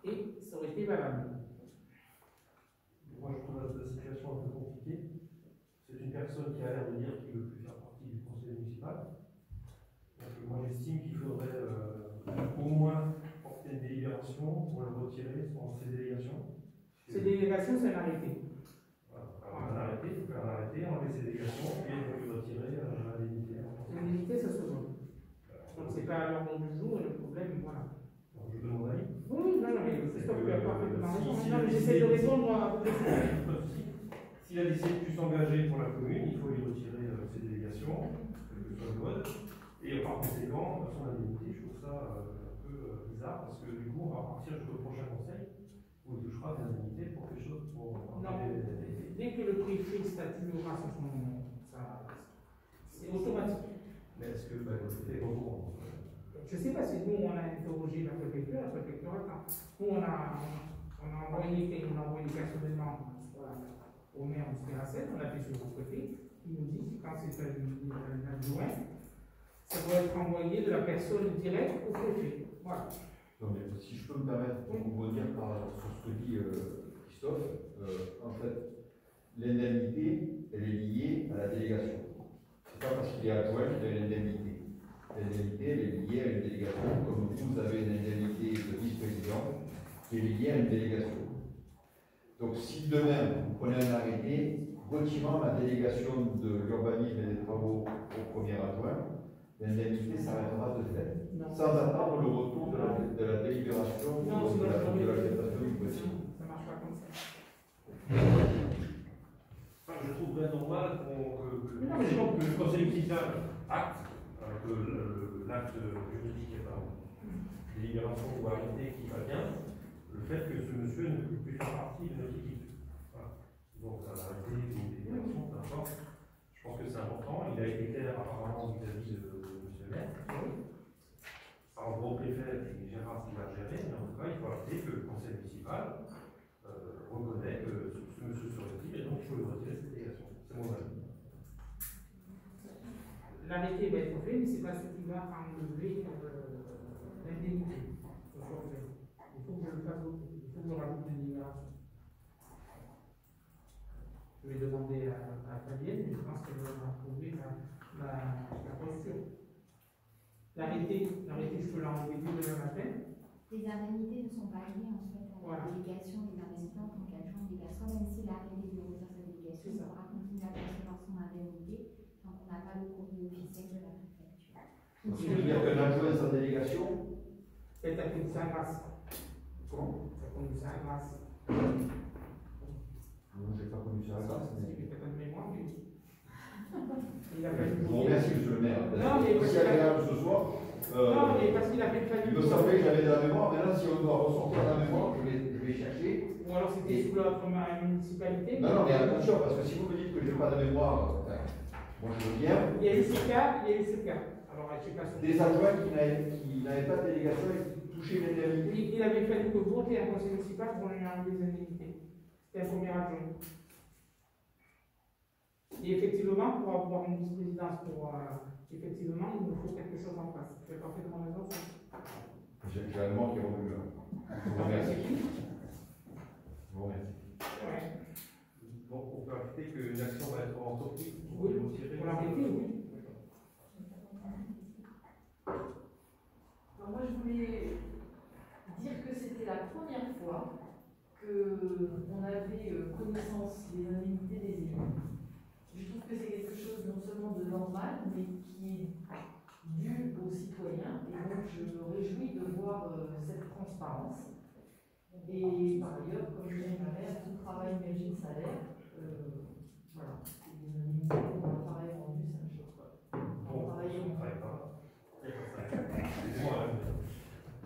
[SPEAKER 1] et ça aurait été valable.
[SPEAKER 5] Moi, je trouve la situation un peu compliquée. C'est une personne qui a l'air de dire qu'il ne veut plus faire partie du conseil municipal. Donc, moi, j'estime qu'il faudrait au moins porter une délibération pour le retirer sans ses délégations.
[SPEAKER 1] Ces délégations, c'est un arrêté.
[SPEAKER 5] Voilà. Alors, un arrêté, il faut faire un arrêté, enlever ses délégations et lui retirer l'indemnité.
[SPEAKER 1] L'indemnité, ça se vote. Donc, c'est pas à l'ordre du jour et le problème, voilà.
[SPEAKER 5] Donc, je demande à lui.
[SPEAKER 1] Oui, non, mais Christophe, tu as parfaitement raison. Non, mais j'essaie de répondre à.
[SPEAKER 5] S'il a décidé de plus s'engager pour la commune, il faut lui retirer ses délégations, quel que soit le mode, et par conséquent, son indemnité. Je trouve ça un peu bizarre, parce que du coup, à partir du prochain conseil, on touchera des indemnités pour quelque chose pour.
[SPEAKER 1] Non, dès que le préfet statuera sur son. C'est automatique.
[SPEAKER 5] Mais est-ce que le préfet est au courant?
[SPEAKER 1] Je ne sais pas si nous, on a interrogé la préfecture attend. Nous, on a envoyé personnellement au maire de Spéracet, on a fait sur le préfet, qui nous dit que quand c'est un adjoint, ça doit être envoyé de la personne directe au préfet. Voilà.
[SPEAKER 3] Non, mais si je peux me permettre de rebondir sur ce que dit Christophe, en fait, l'indemnité, elle est liée à la délégation. C'est pas parce qu'il est adjoint qu'il a une indemnité. L'indemnité, elle est liée à une délégation, comme vous avez une indemnité de vice-président qui est liée à une délégation. Donc, si demain vous prenez un arrêté retirant la délégation de l'urbanisme et des travaux au premier adjoint, l'indemnité s'arrêtera de fait,
[SPEAKER 1] Non.
[SPEAKER 3] sans attendre le retour de la délibération
[SPEAKER 1] Non,
[SPEAKER 3] ou de
[SPEAKER 1] sinon,
[SPEAKER 3] l'acceptation du possible.
[SPEAKER 1] ça marche pas comme ça.
[SPEAKER 5] Enfin, je trouverais normal que
[SPEAKER 1] Non, mais je pense-
[SPEAKER 5] le conseil municipal acte que l'acte juridique est pas délibération ou arrêté qui va bien, le fait que ce monsieur ne peut plus faire partie de notre équipe. Voilà. Donc, un arrêté ou une délibération, peu importe. Je pense que c'est important. Il a été clair apparemment vis-à-vis de M. le maire. Par rapport au préfet, il gérera ce qu'il va gérer, mais en tout cas, il faut acter que le conseil municipal reconnaît que ce monsieur serait libre et donc il faut le retirer de cette délégation. C'est mon avis.
[SPEAKER 1] L'arrêté va être fait, mais c'est pas ce qui va enlever l'indemnité. Il faut que je le fasse voter. Il faut que je rajoute une délibération. Je vais demander à Fabienne, mais je pense qu'elle va approuver la posture. L'arrêté, je peux l'enlever demain matin.
[SPEAKER 6] Les indemnités ne sont pas liées en fait à la
[SPEAKER 1] Voilà.
[SPEAKER 6] délégation des investisseurs en tant qu'adjoint des personnes, même si l'arrêté de retire sa délégation,
[SPEAKER 1] C'est ça.
[SPEAKER 6] il pourra continuer à percevoir son indemnité tant qu'on n'a pas le courrier officiel de la préfecture.
[SPEAKER 3] Donc, ça veut dire qu'un adjoint sans délégation,
[SPEAKER 1] Elle t'a connu ça grâce.
[SPEAKER 3] comment?
[SPEAKER 1] T'as connu ça grâce.
[SPEAKER 3] Non, j'ai pas connu ça à grâce.
[SPEAKER 1] Si, mais t'as pas de mémoire, mais. Il a
[SPEAKER 3] Je
[SPEAKER 1] fallu.
[SPEAKER 3] vous remercie, monsieur le maire.
[SPEAKER 1] Non, mais
[SPEAKER 3] aussi agréable ce soir.
[SPEAKER 1] Non, mais parce qu'il a fait
[SPEAKER 3] Il me semblait que j'avais de la mémoire, mais là, si on doit ressortir la mémoire, je vais chercher.
[SPEAKER 1] Ou alors c'était sous l'autre municipalité.
[SPEAKER 3] Non, mais attention, parce que si vous me dites que je n'ai pas de mémoire, moi je veux bien.
[SPEAKER 1] Il y a eu ce cas, Alors, je sais pas si.
[SPEAKER 3] Des adjoints qui n'avaient pas de délégation et qui touchaient l'indemnité.
[SPEAKER 1] Il avait fallu que voter un conseil municipal pour lui enlever les indemnités. C'était un premier adjoint. Et effectivement, pour avoir une vice-présidence, effectivement, il nous faut quelque chose en place. Je vais parfaitement raison.
[SPEAKER 3] J'ai la mémoire qui est revenue là. Je vous remercie. Je vous remercie.
[SPEAKER 1] Ouais.
[SPEAKER 5] Donc, on peut acter qu'une action va être entreprise pour
[SPEAKER 1] Oui,
[SPEAKER 5] retirer.
[SPEAKER 1] pour l'arrêter, oui.
[SPEAKER 4] Alors moi, je voulais dire que c'était la première fois qu'on avait connaissance des indemnités des élus. Je trouve que c'est quelque chose non seulement de normal, mais qui est dû aux citoyens. Et donc, je me réjouis de voir cette transparence. Et par ailleurs, comme je disais ma mère, tout travail mérite salaire. Voilà. C'est une indemnité pour un travail rendu, c'est un chose.
[SPEAKER 5] On ne travaille pas. Excusez-moi.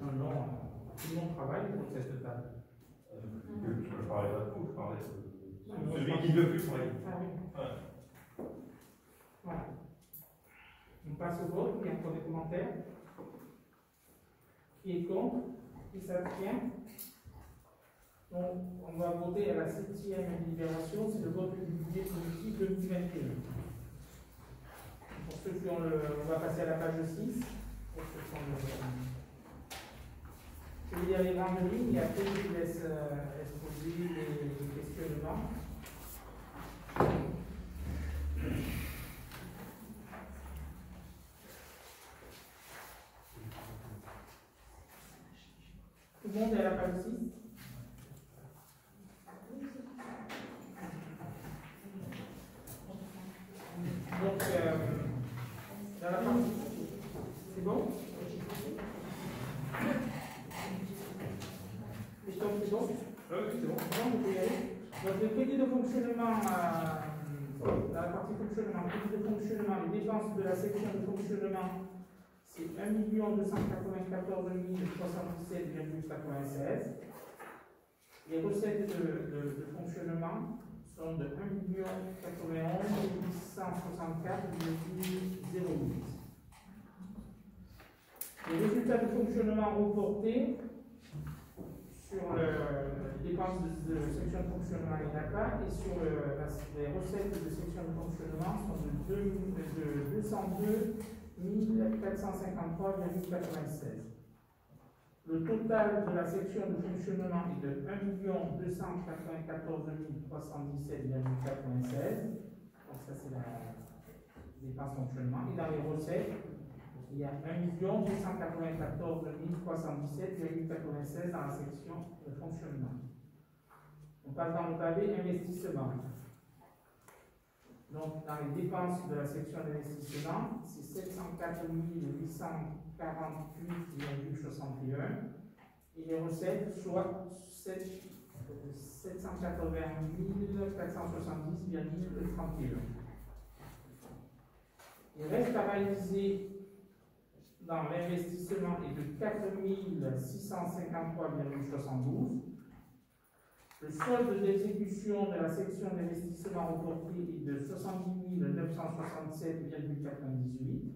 [SPEAKER 1] Non, tout le monde travaille pour cette table.
[SPEAKER 5] Je parlais pas de vous, je parlais de celui qui ne veut plus travailler.
[SPEAKER 1] Ah oui.
[SPEAKER 5] Ouais.
[SPEAKER 1] Voilà. On passe au vote, il y a encore des commentaires. Qui est contre? Qui s'abstient? Donc, on va voter à la 7e délibération, c'est le vote du budget politique 2021. Pour ceux qui ont on va passer à la page 6. Pour ceux qui ont je vais lire les grandes lignes et après je vous laisse exposer les questionnements. Tout le monde est à la page 6. Donc, dans la partie, c'est bon? C'est bon?
[SPEAKER 5] C'est bon.
[SPEAKER 1] Non, vous pouvez y aller. Donc, le crédit de fonctionnement, dans la partie fonctionnement, crédit de fonctionnement, les dépenses de la section de fonctionnement, c'est 1 294 317,96. Les recettes de fonctionnement sont de 1 91 864,08. Les résultats de fonctionnement reportés sur les dépenses de section de fonctionnement INAPA et sur les recettes de section de fonctionnement sont de 202 453,96. Le total de la section de fonctionnement est de 1 294 317,96. Donc ça c'est la dépense fonctionnement. Et dans les recettes, il y a 1 294 317,96 dans la section de fonctionnement. On passe dans le pavé investissement. Donc, dans les dépenses de la section d'investissement, c'est 704 848,61 et les recettes, soit 780 470,31. Il reste à réaliser dans l'investissement est de 4 653,72. Le solde d'exécution de la section d'investissement reporté est de 70 967,98.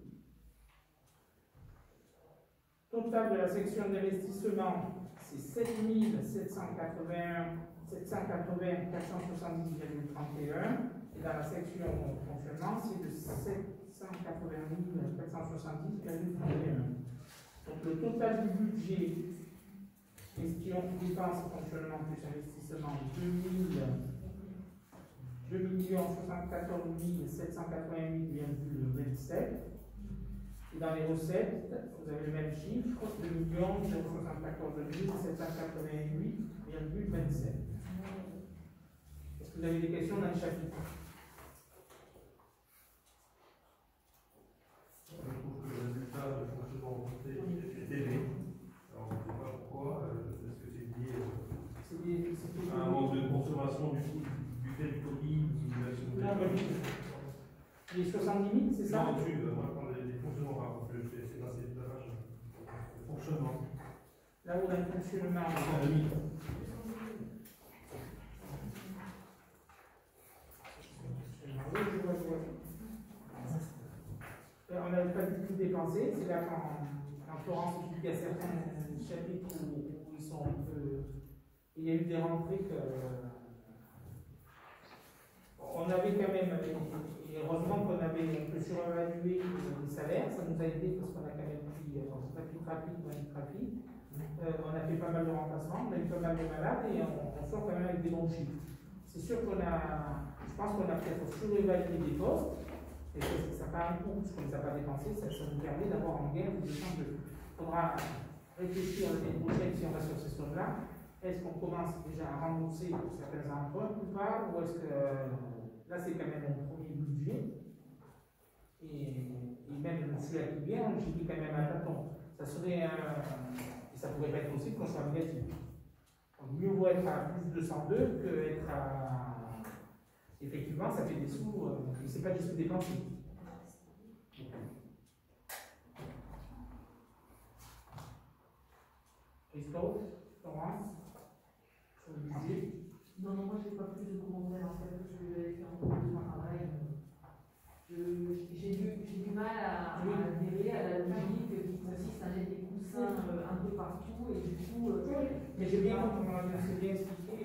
[SPEAKER 1] Total de la section d'investissement, c'est 7 470,31. Et dans la section fonctionnement, c'est de 780 470,31. Donc le total du budget, question dépenses fonctionnement plus investissement, 2 74 788,27. Et dans les recettes, vous avez le même chiffre, 2 074 788,27. Est-ce que vous avez des questions dans le chapitre?
[SPEAKER 5] Je trouve que le résultat de fonctionnement est élevé. Alors on ne sait pas pourquoi. Est-ce que c'est lié à un manque de consommation du fait du Covid ou de l'action de
[SPEAKER 1] les 70 000, c'est ça?
[SPEAKER 5] Non, dessus, moi je parle des fonctionnements, par contre, c'est passé de la page. Le fonctionnement.
[SPEAKER 1] Là où on a le fonctionnement. On n'avait pas du tout dépensé, c'est là quand Florence dit qu'il y a certains chapitres où ils sont un peu. Il y a eu des rentrées que. On avait quand même, et heureusement qu'on avait un peu surévalué les salaires, ça nous a aidé parce qu'on a quand même pris, c'est pas plus rapide, moins vite rapide. On a fait pas mal de remplacements, on a eu pas mal de malades et on sort quand même avec des bons chiffres. C'est sûr qu'on a, je pense qu'on a peut-être surévalué des postes, et ça n'a pas un coût, parce qu'on ne les a pas dépensés, ça nous permet d'avoir en guerre des échanges de. Il faudra réfléchir l'année prochaine si on va sur ces choses-là. Est-ce qu'on commence déjà à rembourser certains emprunts ou pas, ou est-ce que. Là, c'est quand même mon premier budget. Et même celui-là qui vient, j'ai dit quand même à tâton. Ça serait et ça pourrait pas être possible qu'on soit négatif. Donc, mieux vaut être à plus de 202 qu'être à. Effectivement, ça fait des sous, mais ce n'est pas des sous dépensés. Christophe, Laurence, sur le budget.
[SPEAKER 4] Non, moi je n'ai pas plus de commentaires en fait, parce que j'avais fait un peu de travail. J'ai du mal à adhérer à la logique qui consiste à mettre des coussins un peu partout et du coup.
[SPEAKER 1] Mais j'ai bien compris, c'est bien expliqué.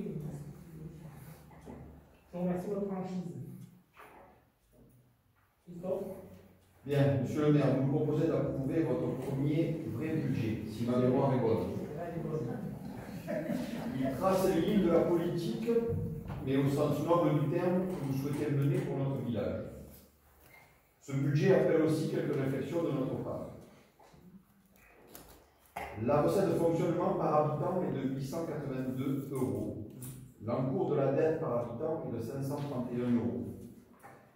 [SPEAKER 1] Je vous remercie de votre franchise. Christophe?
[SPEAKER 3] Bien, monsieur le maire, vous nous proposez d'approuver votre premier vrai budget, si ma mémoire est bonne. Il trace les lignes de la politique, mais au sens noble du terme que vous souhaitez mener pour notre village. Ce budget appelle aussi quelques réflexions de notre part. La recette de fonctionnement par habitant est de 882 €. L'encours de la dette par habitant est de 531 €.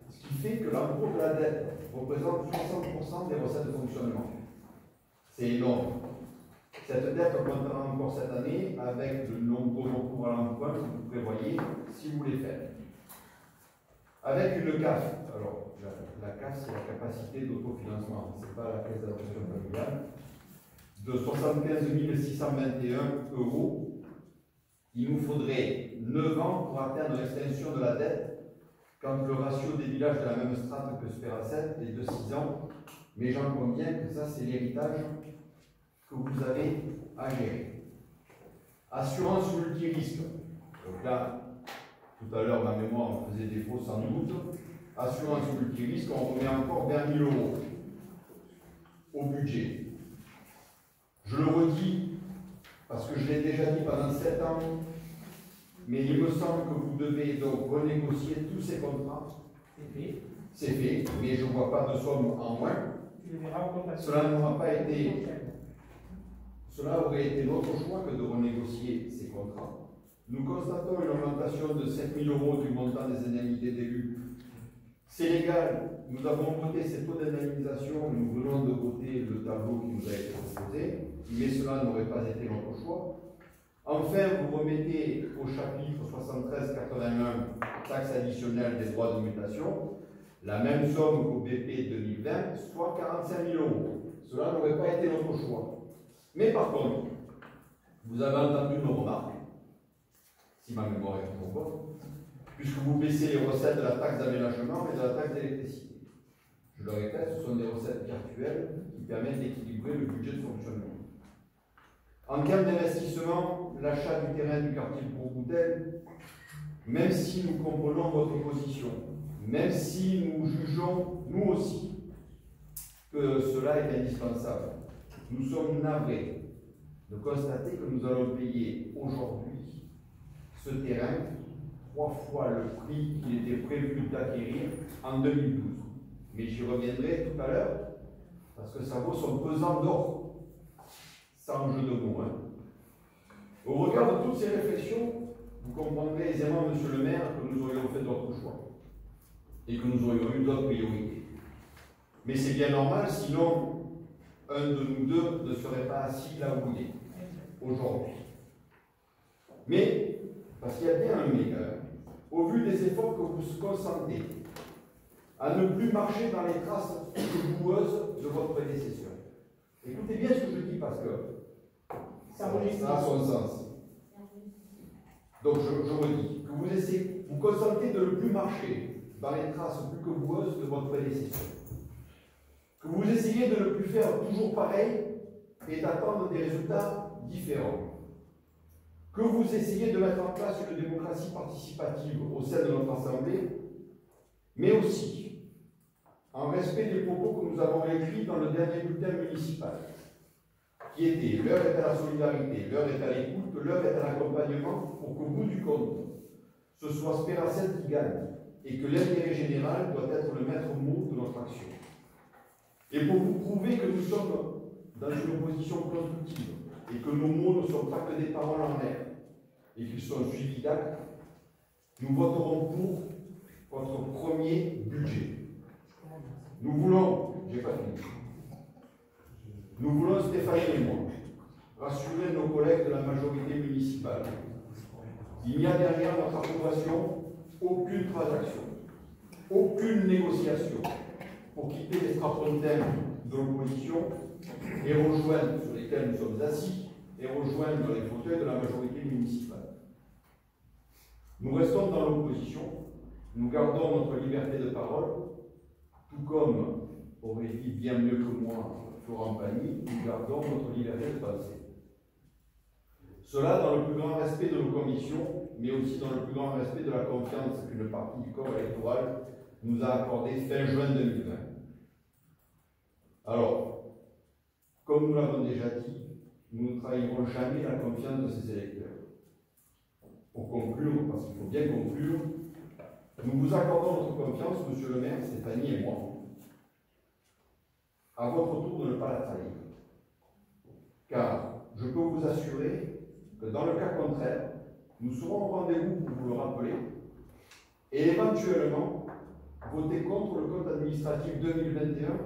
[SPEAKER 3] Ce qui fait que l'encours de la dette représente 60% des recettes de fonctionnement. C'est énorme. Cette dette augmentera encore cette année avec de nombreux recours à l'emprunt que vous prévoyez si vous les faites. Avec une CAF, alors la CAF c'est la capacité d'autofinancement, ce n'est pas la caisse d'allocation familiale, de 75 621 €, il nous faudrait 9 ans pour atteindre l'extinction de la dette quand le ratio des villages de la même strate que Spéracet est de 6 ans, mais j'en conviens que ça c'est l'héritage que vous avez à gérer. Assurance multirisque. Donc là, tout à l'heure, ma mémoire me faisait défaut sans doute. Assurance multirisque, on remet encore 20 000 € au budget. Je le redis, parce que je l'ai déjà dit pendant 7 ans, mais il me semble que vous devez donc renégocier tous ces contrats. C'est fait, mais je ne vois pas de somme en moins. Cela n'aura pas été. Cela aurait été notre choix que de renégocier ces contrats. Nous constatons une augmentation de 7 000 € du montant des indemnités d'élus C'est légal, nous avons voté ces taux d'indemnisation, nous venons de voter le tableau qui nous a été proposé, mais cela n'aurait pas été notre choix. Enfin, vous remettez au chapitre 73-81, taxe additionnelle des droits de mutation, la même somme qu'au BP 2020, soit 45 000 €. Cela n'aurait pas été notre choix. Mais par contre, vous avez entendu nos remarques, si ma mémoire est toujours bonne, puisque vous baissez les recettes de la taxe d'aménagement et de la taxe d'électricité. Je le répète, ce sont des recettes virtuelles qui permettent d'équilibrer le budget de fonctionnement. En termes d'investissement, l'achat du terrain du quartier de Bourgoudel, même si nous comprenons votre position, même si nous jugeons, nous aussi, que cela est indispensable, nous sommes navrés de constater que nous allons payer aujourd'hui ce terrain 3 fois le prix qu'il était prévu d'acquérir en 2012. Mais j'y reviendrai tout à l'heure, parce que ça vaut son pesant d'or, sans jeu de mots. Au regard de toutes ces réflexions, vous comprendrez aisément, monsieur le maire, que nous aurions fait d'autres choix et que nous aurions eu d'autres priorités. Mais c'est bien normal, sinon un de nous deux ne serait pas assis là où il est aujourd'hui. Mais, parce qu'il y a bien un meilleur, au vu des efforts que vous consentez à ne plus marcher dans les traces boueuses de votre prédécesseur. Écoutez bien ce que je dis parce que ça a son sens. Donc je redis, que vous essayez, vous consentez de ne plus marcher dans les traces plus que boueuses de votre prédécesseur. Que vous essayez de ne plus faire toujours pareil et d'attendre des résultats différents. Que vous essayez de mettre en place une démocratie participative au sein de notre Assemblée, mais aussi en respect des propos que nous avons écrits dans le dernier bulletin municipal, qui était « L'heure est à la solidarité, l'heure est à l'écoute, l'heure est à l'accompagnement pour qu'au bout du compte, ce soit Spéracel qui gagne et que l'intérêt général doit être le maître mot de notre action. » Et pour vous prouver que nous sommes dans une opposition constructive et que nos mots ne sont pas que des paroles en l'air et qu'ils sont suivis d'actes, nous voterons pour votre premier budget. Nous voulons, j'ai pas fini, nous voulons, Stéphanie et moi, rassurer nos collègues de la majorité municipale. Il n'y a derrière notre approbation aucune transaction, aucune négociation pour quitter les strapontins de l'opposition et rejoindre, sur lesquels nous sommes assis, et rejoindre les fauteuils de la majorité municipale. Nous restons dans l'opposition, nous gardons notre liberté de parole, tout comme aurait dit bien mieux que moi Florent Pagny, nous gardons notre liberté de penser. Cela dans le plus grand respect de nos commissions, mais aussi dans le plus grand respect de la confiance qu'une partie du corps électoral nous a accordée fin juin 2020. Alors, comme nous l'avons déjà dit, nous ne trahirons jamais la confiance de ces électeurs. Pour conclure, parce qu'il faut bien conclure, nous vous accordons notre confiance, monsieur le maire, Stéphanie et moi. À votre tour de ne pas la trahir. Car je peux vous assurer que dans le cas contraire, nous serons au rendez-vous pour vous le rappeler et éventuellement voter contre le compte administratif 2021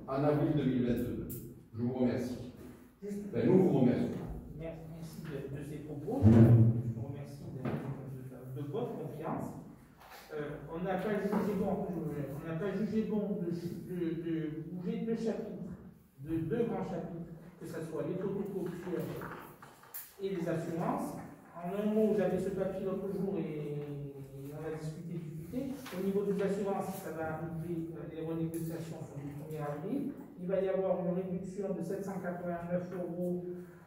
[SPEAKER 3] en avril 2022. Je vous remercie. Nous vous remercions.
[SPEAKER 1] Merci de ces propos. Je vous remercie de votre confiance. On n'a pas jugé bon de bouger deux chapitres, de deux grands chapitres, que ce soit les photocopieurs et les assurances. En un mot, j'avais ce papier l'autre jour et on a discuté. Au niveau des assurances, ça va arriver, les renégociations sont du 1er avril. Il va y avoir une réduction de 789 €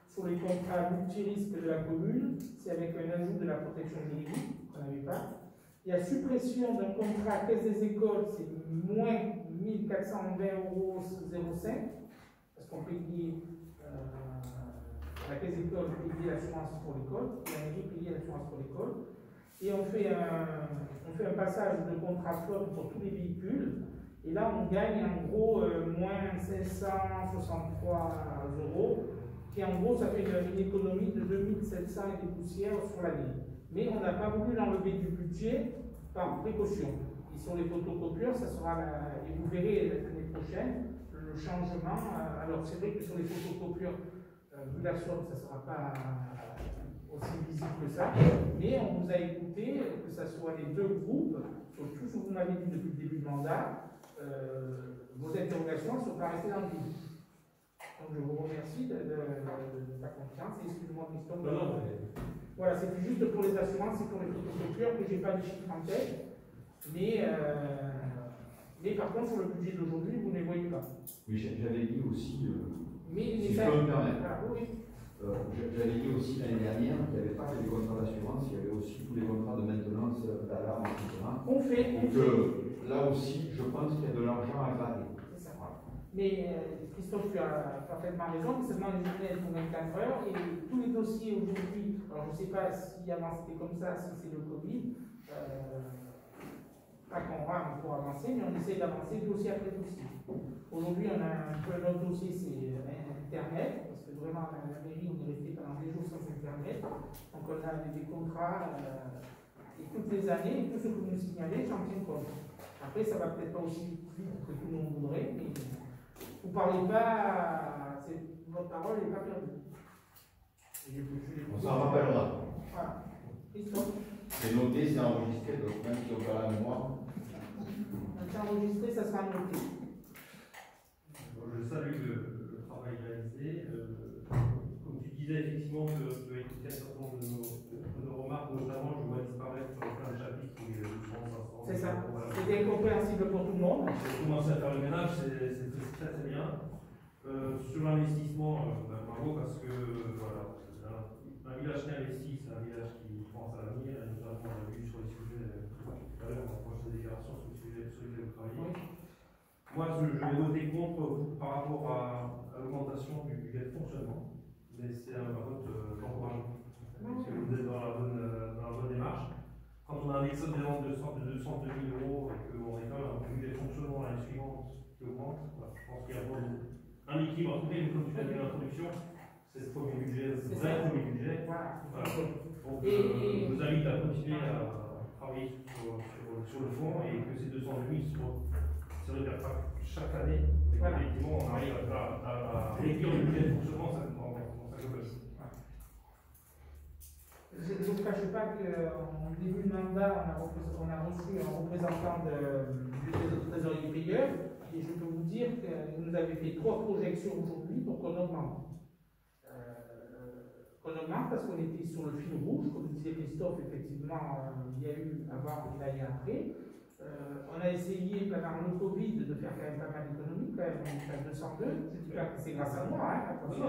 [SPEAKER 1] sur les contrats multirisques de la commune. C'est avec un ajout de la protection juridique, qu'on n'avait pas. Il y a suppression d'un contrat caisse des écoles, c'est moins 1420 € 0,5, parce qu'on payait la caisse des écoles, payer l'assurance pour l'école, et on a payé l'assurance pour l'école. Et on fait un passage de contrat flotte pour tous les véhicules, et là on gagne en gros moins 563 €, qui en gros ça fait une économie de 2700 et des poussières sur l'année. Mais on n'a pas voulu l'enlever du budget par précaution. Et sur les photocopieurs, ça sera et vous verrez l'année prochaine le changement. Alors c'est vrai que sur les photocopieurs, vu la somme, ça ne sera pas aussi visible que ça, mais on vous a écouté, que ce soit les deux groupes, sur tout ce que vous m'avez dit depuis le début du mandat, vos interrogations ne sont pas restées dans le vide. Donc je vous remercie de la confiance et excusez-moi Christophe. Voilà, c'était juste pour les assurances et pour les photocopieurs que je n'ai pas les chiffres en tête, mais par contre sur le budget d'aujourd'hui, vous ne les voyez pas.
[SPEAKER 3] Oui, j'avais dit aussi,
[SPEAKER 1] Mais
[SPEAKER 3] si je peux me permettre,
[SPEAKER 1] voilà, oui.
[SPEAKER 3] j'avais dit aussi l'année dernière qu'il n'y avait pas que des contrats d'assurance, il y avait aussi tous les contrats de maintenance, d'alarme, etc.
[SPEAKER 1] On fait.
[SPEAKER 3] Et que là aussi, je pense qu'il y a de l'argent à gratter.
[SPEAKER 1] C'est ça. Mais Christophe, tu as parfaitement raison, mais seulement les journées pour 24 heures et tous les dossiers aujourd'hui, alors je ne sais pas si avant c'était comme ça, si c'est le Covid, pas qu'on rame pour avancer, mais on essaie d'avancer dossier après dossier. Aujourd'hui, on a un peu notre dossier, c'est Internet, parce que vraiment, à la mairie, on est resté pendant des jours sans Internet. Donc, on a des contrats, et toutes les années, et tout ce que vous nous signalez, j'en tiens compte. Après, ça va peut-être pas aussi vite que tout le monde voudrait, mais vous ne parlez pas, votre parole n'est pas perdue.
[SPEAKER 3] On s'en rappellera.
[SPEAKER 1] Voilà. Christophe.
[SPEAKER 3] C'est noté, c'est enregistré, donc même si on parle à mémoire.
[SPEAKER 1] C'est enregistré, ça sera noté.
[SPEAKER 5] Je salue le travail réalisé. Comme tu disais, effectivement, tu as écouté un certain nombre de nos remarques, notamment, je vois disparaître plein de chapitres où il y a 200, 500.
[SPEAKER 1] C'est ça. C'est incompréhensible pour tout le monde.
[SPEAKER 5] J'ai commencé à faire le ménage, c'est très très bien. Sur l'investissement, bravo, parce que voilà, un village qui investit, c'est un village qui pense à l'avenir, et notamment on a vu sur les sujets, tout à l'heure, on approche des déclarations sur les sujets sur lesquels vous travaillez. Moi, je vais voter contre par rapport à l'augmentation du budget de fonctionnement, mais c'est un vote d'encouragement. Parce que vous êtes dans la bonne démarche. Quand on a un excès de vente de 202 000 euros et qu'on est quand même un budget de fonctionnement l'année suivante qui augmente, je pense qu'il y a un équilibre à trouver, comme tu l'as dit dans l'introduction. C'est ce premier budget, c'est le vrai premier budget. Voilà. Donc, je vous invite à continuer à travailler sur le fond et que ces 200 000 se répercutent pas chaque année. Et voilà. Effectivement, on arrive à réduire le budget de fonctionnement dans sa globalité.
[SPEAKER 1] Je ne vous cache pas qu'en début de mandat, on a reçu un représentant du trésorier payeur et je peux vous dire que nous avait fait 3 projections aujourd'hui pour qu'on augmente. Parce qu'on était sur le fil rouge, comme disait Christophe, effectivement, il y a eu avant, il y a eu après. On a essayé pendant le Covid de faire quand même pas mal d'économies, quand même, on a fait 202, je ne dis pas que c'est grâce à moi, hein, attention.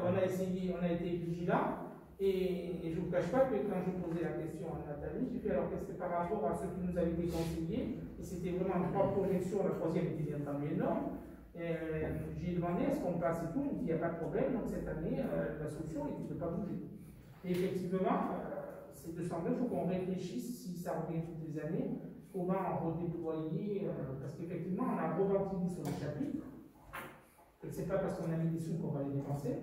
[SPEAKER 1] On a essayé, on a été vigilants, et je ne vous cache pas que quand je posais la question à Nathalie, j'ai fait alors qu'est-ce que par rapport à ce qui nous avait été conseillé, et c'était vraiment 3 projections, la 3e était bien entendu énorme. J'ai demandé à ce qu'on passe et tout, il me dit il n'y a pas de problème, donc cette année, la solution était de ne pas bouger. Et effectivement, ces 202, il faut qu'on réfléchisse, si ça revient toutes les années, comment redéployer, parce qu'effectivement, on a reventilisé sur le chapitre, que ce n'est pas parce qu'on a mis des sous qu'on va les dépenser,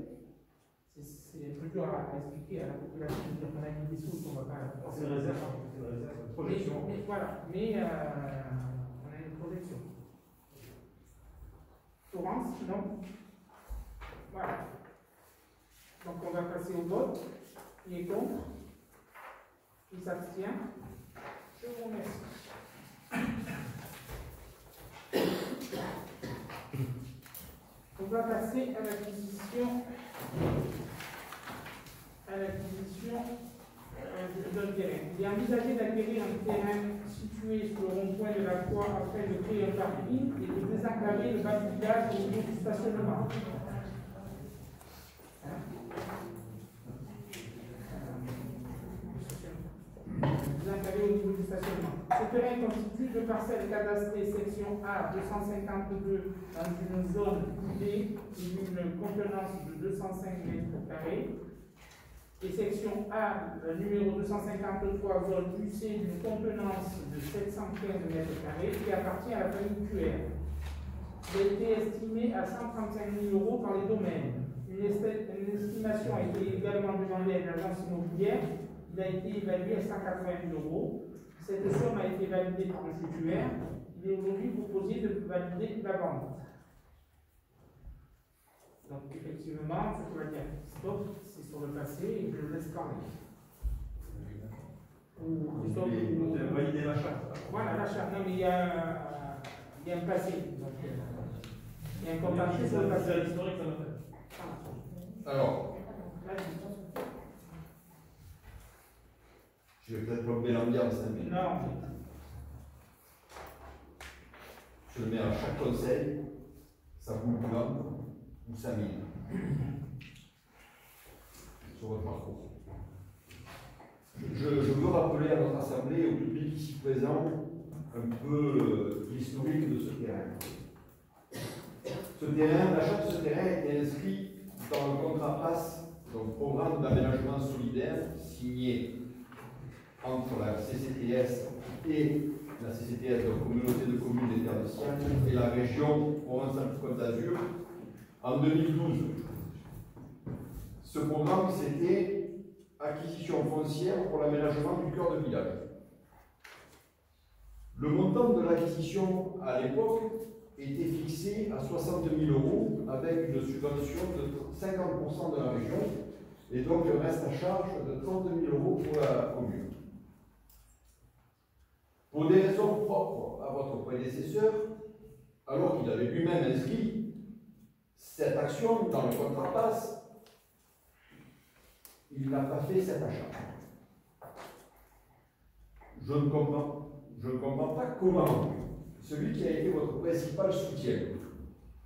[SPEAKER 1] c'est un peu dur à expliquer à la population de dire qu'on a mis des sous qu'on ne va pas...
[SPEAKER 5] C'est une réserve, c'est une projection.
[SPEAKER 1] Mais voilà, mais on a une projection. Florence, sinon, voilà. Donc on va passer au vote. Qui est contre? Qui s'abstient? Je vous remercie. On va passer à l'acquisition d'un terrain. Il est envisagé d'acquérir un terrain situé sur le rond-point de la Croix afin de créer un parking et de désenclaver le bas du village au niveau du stationnement. Désenclaver au niveau du stationnement. Ce terrain constitue deux parcelles cadastrées section A 252 dans une zone privée d'une contenance de 205 m². Et section A, numéro 253, zone UC, d'une contenance de 715 m², qui appartient à la famille QR. Il a été estimé à 135 000 euros par les domaines. Une estimation a été également demandée à une agence immobilière. Il a été évalué à 180 000 euros. Cette somme a été validée par le titulaire. Il est aujourd'hui proposé de valider la vente. Donc effectivement, ce qui va dire stop, c'est sur le passé et je le laisse parler. Ou stop,
[SPEAKER 5] Vous avez validé l'achat.
[SPEAKER 1] voilà, l'achat. Non, mais il y a un passé. Donc, il y a un contentieux sur le passé.
[SPEAKER 5] C'est historique, ça m'appelle.
[SPEAKER 3] Alors, je vais peut-être plomber l'ambiance, hein, mais
[SPEAKER 1] Non.
[SPEAKER 3] je le mets à chaque conseil, ça vous plombe ou ça mine sur votre parcours. Je veux rappeler à notre assemblée et au public ici présent un peu l'historique de ce terrain. Ce terrain, l'achat de ce terrain est inscrit dans le contrat PASS, donc programme d'aménagement solidaire, signé entre la CCTS et la CCTS, donc Communauté de communes des Terres de Sienne, et la région Provence-Alpes-Côte d'Azur en 2012. Ce programme, c'était acquisition foncière pour l'aménagement du cœur de village. Le montant de l'acquisition à l'époque était fixé à 60 000 € avec une subvention de 50% de la région et donc un reste à charge de 30 000 € pour la commune. Pour des raisons propres à votre prédécesseur, alors qu'il avait lui-même inscrit cette action dans le contrat PASS, il n'a pas fait cet achat. Je ne comprends pas comment celui qui a été votre principal soutien,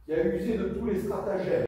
[SPEAKER 3] qui a usé de tous les stratagèmes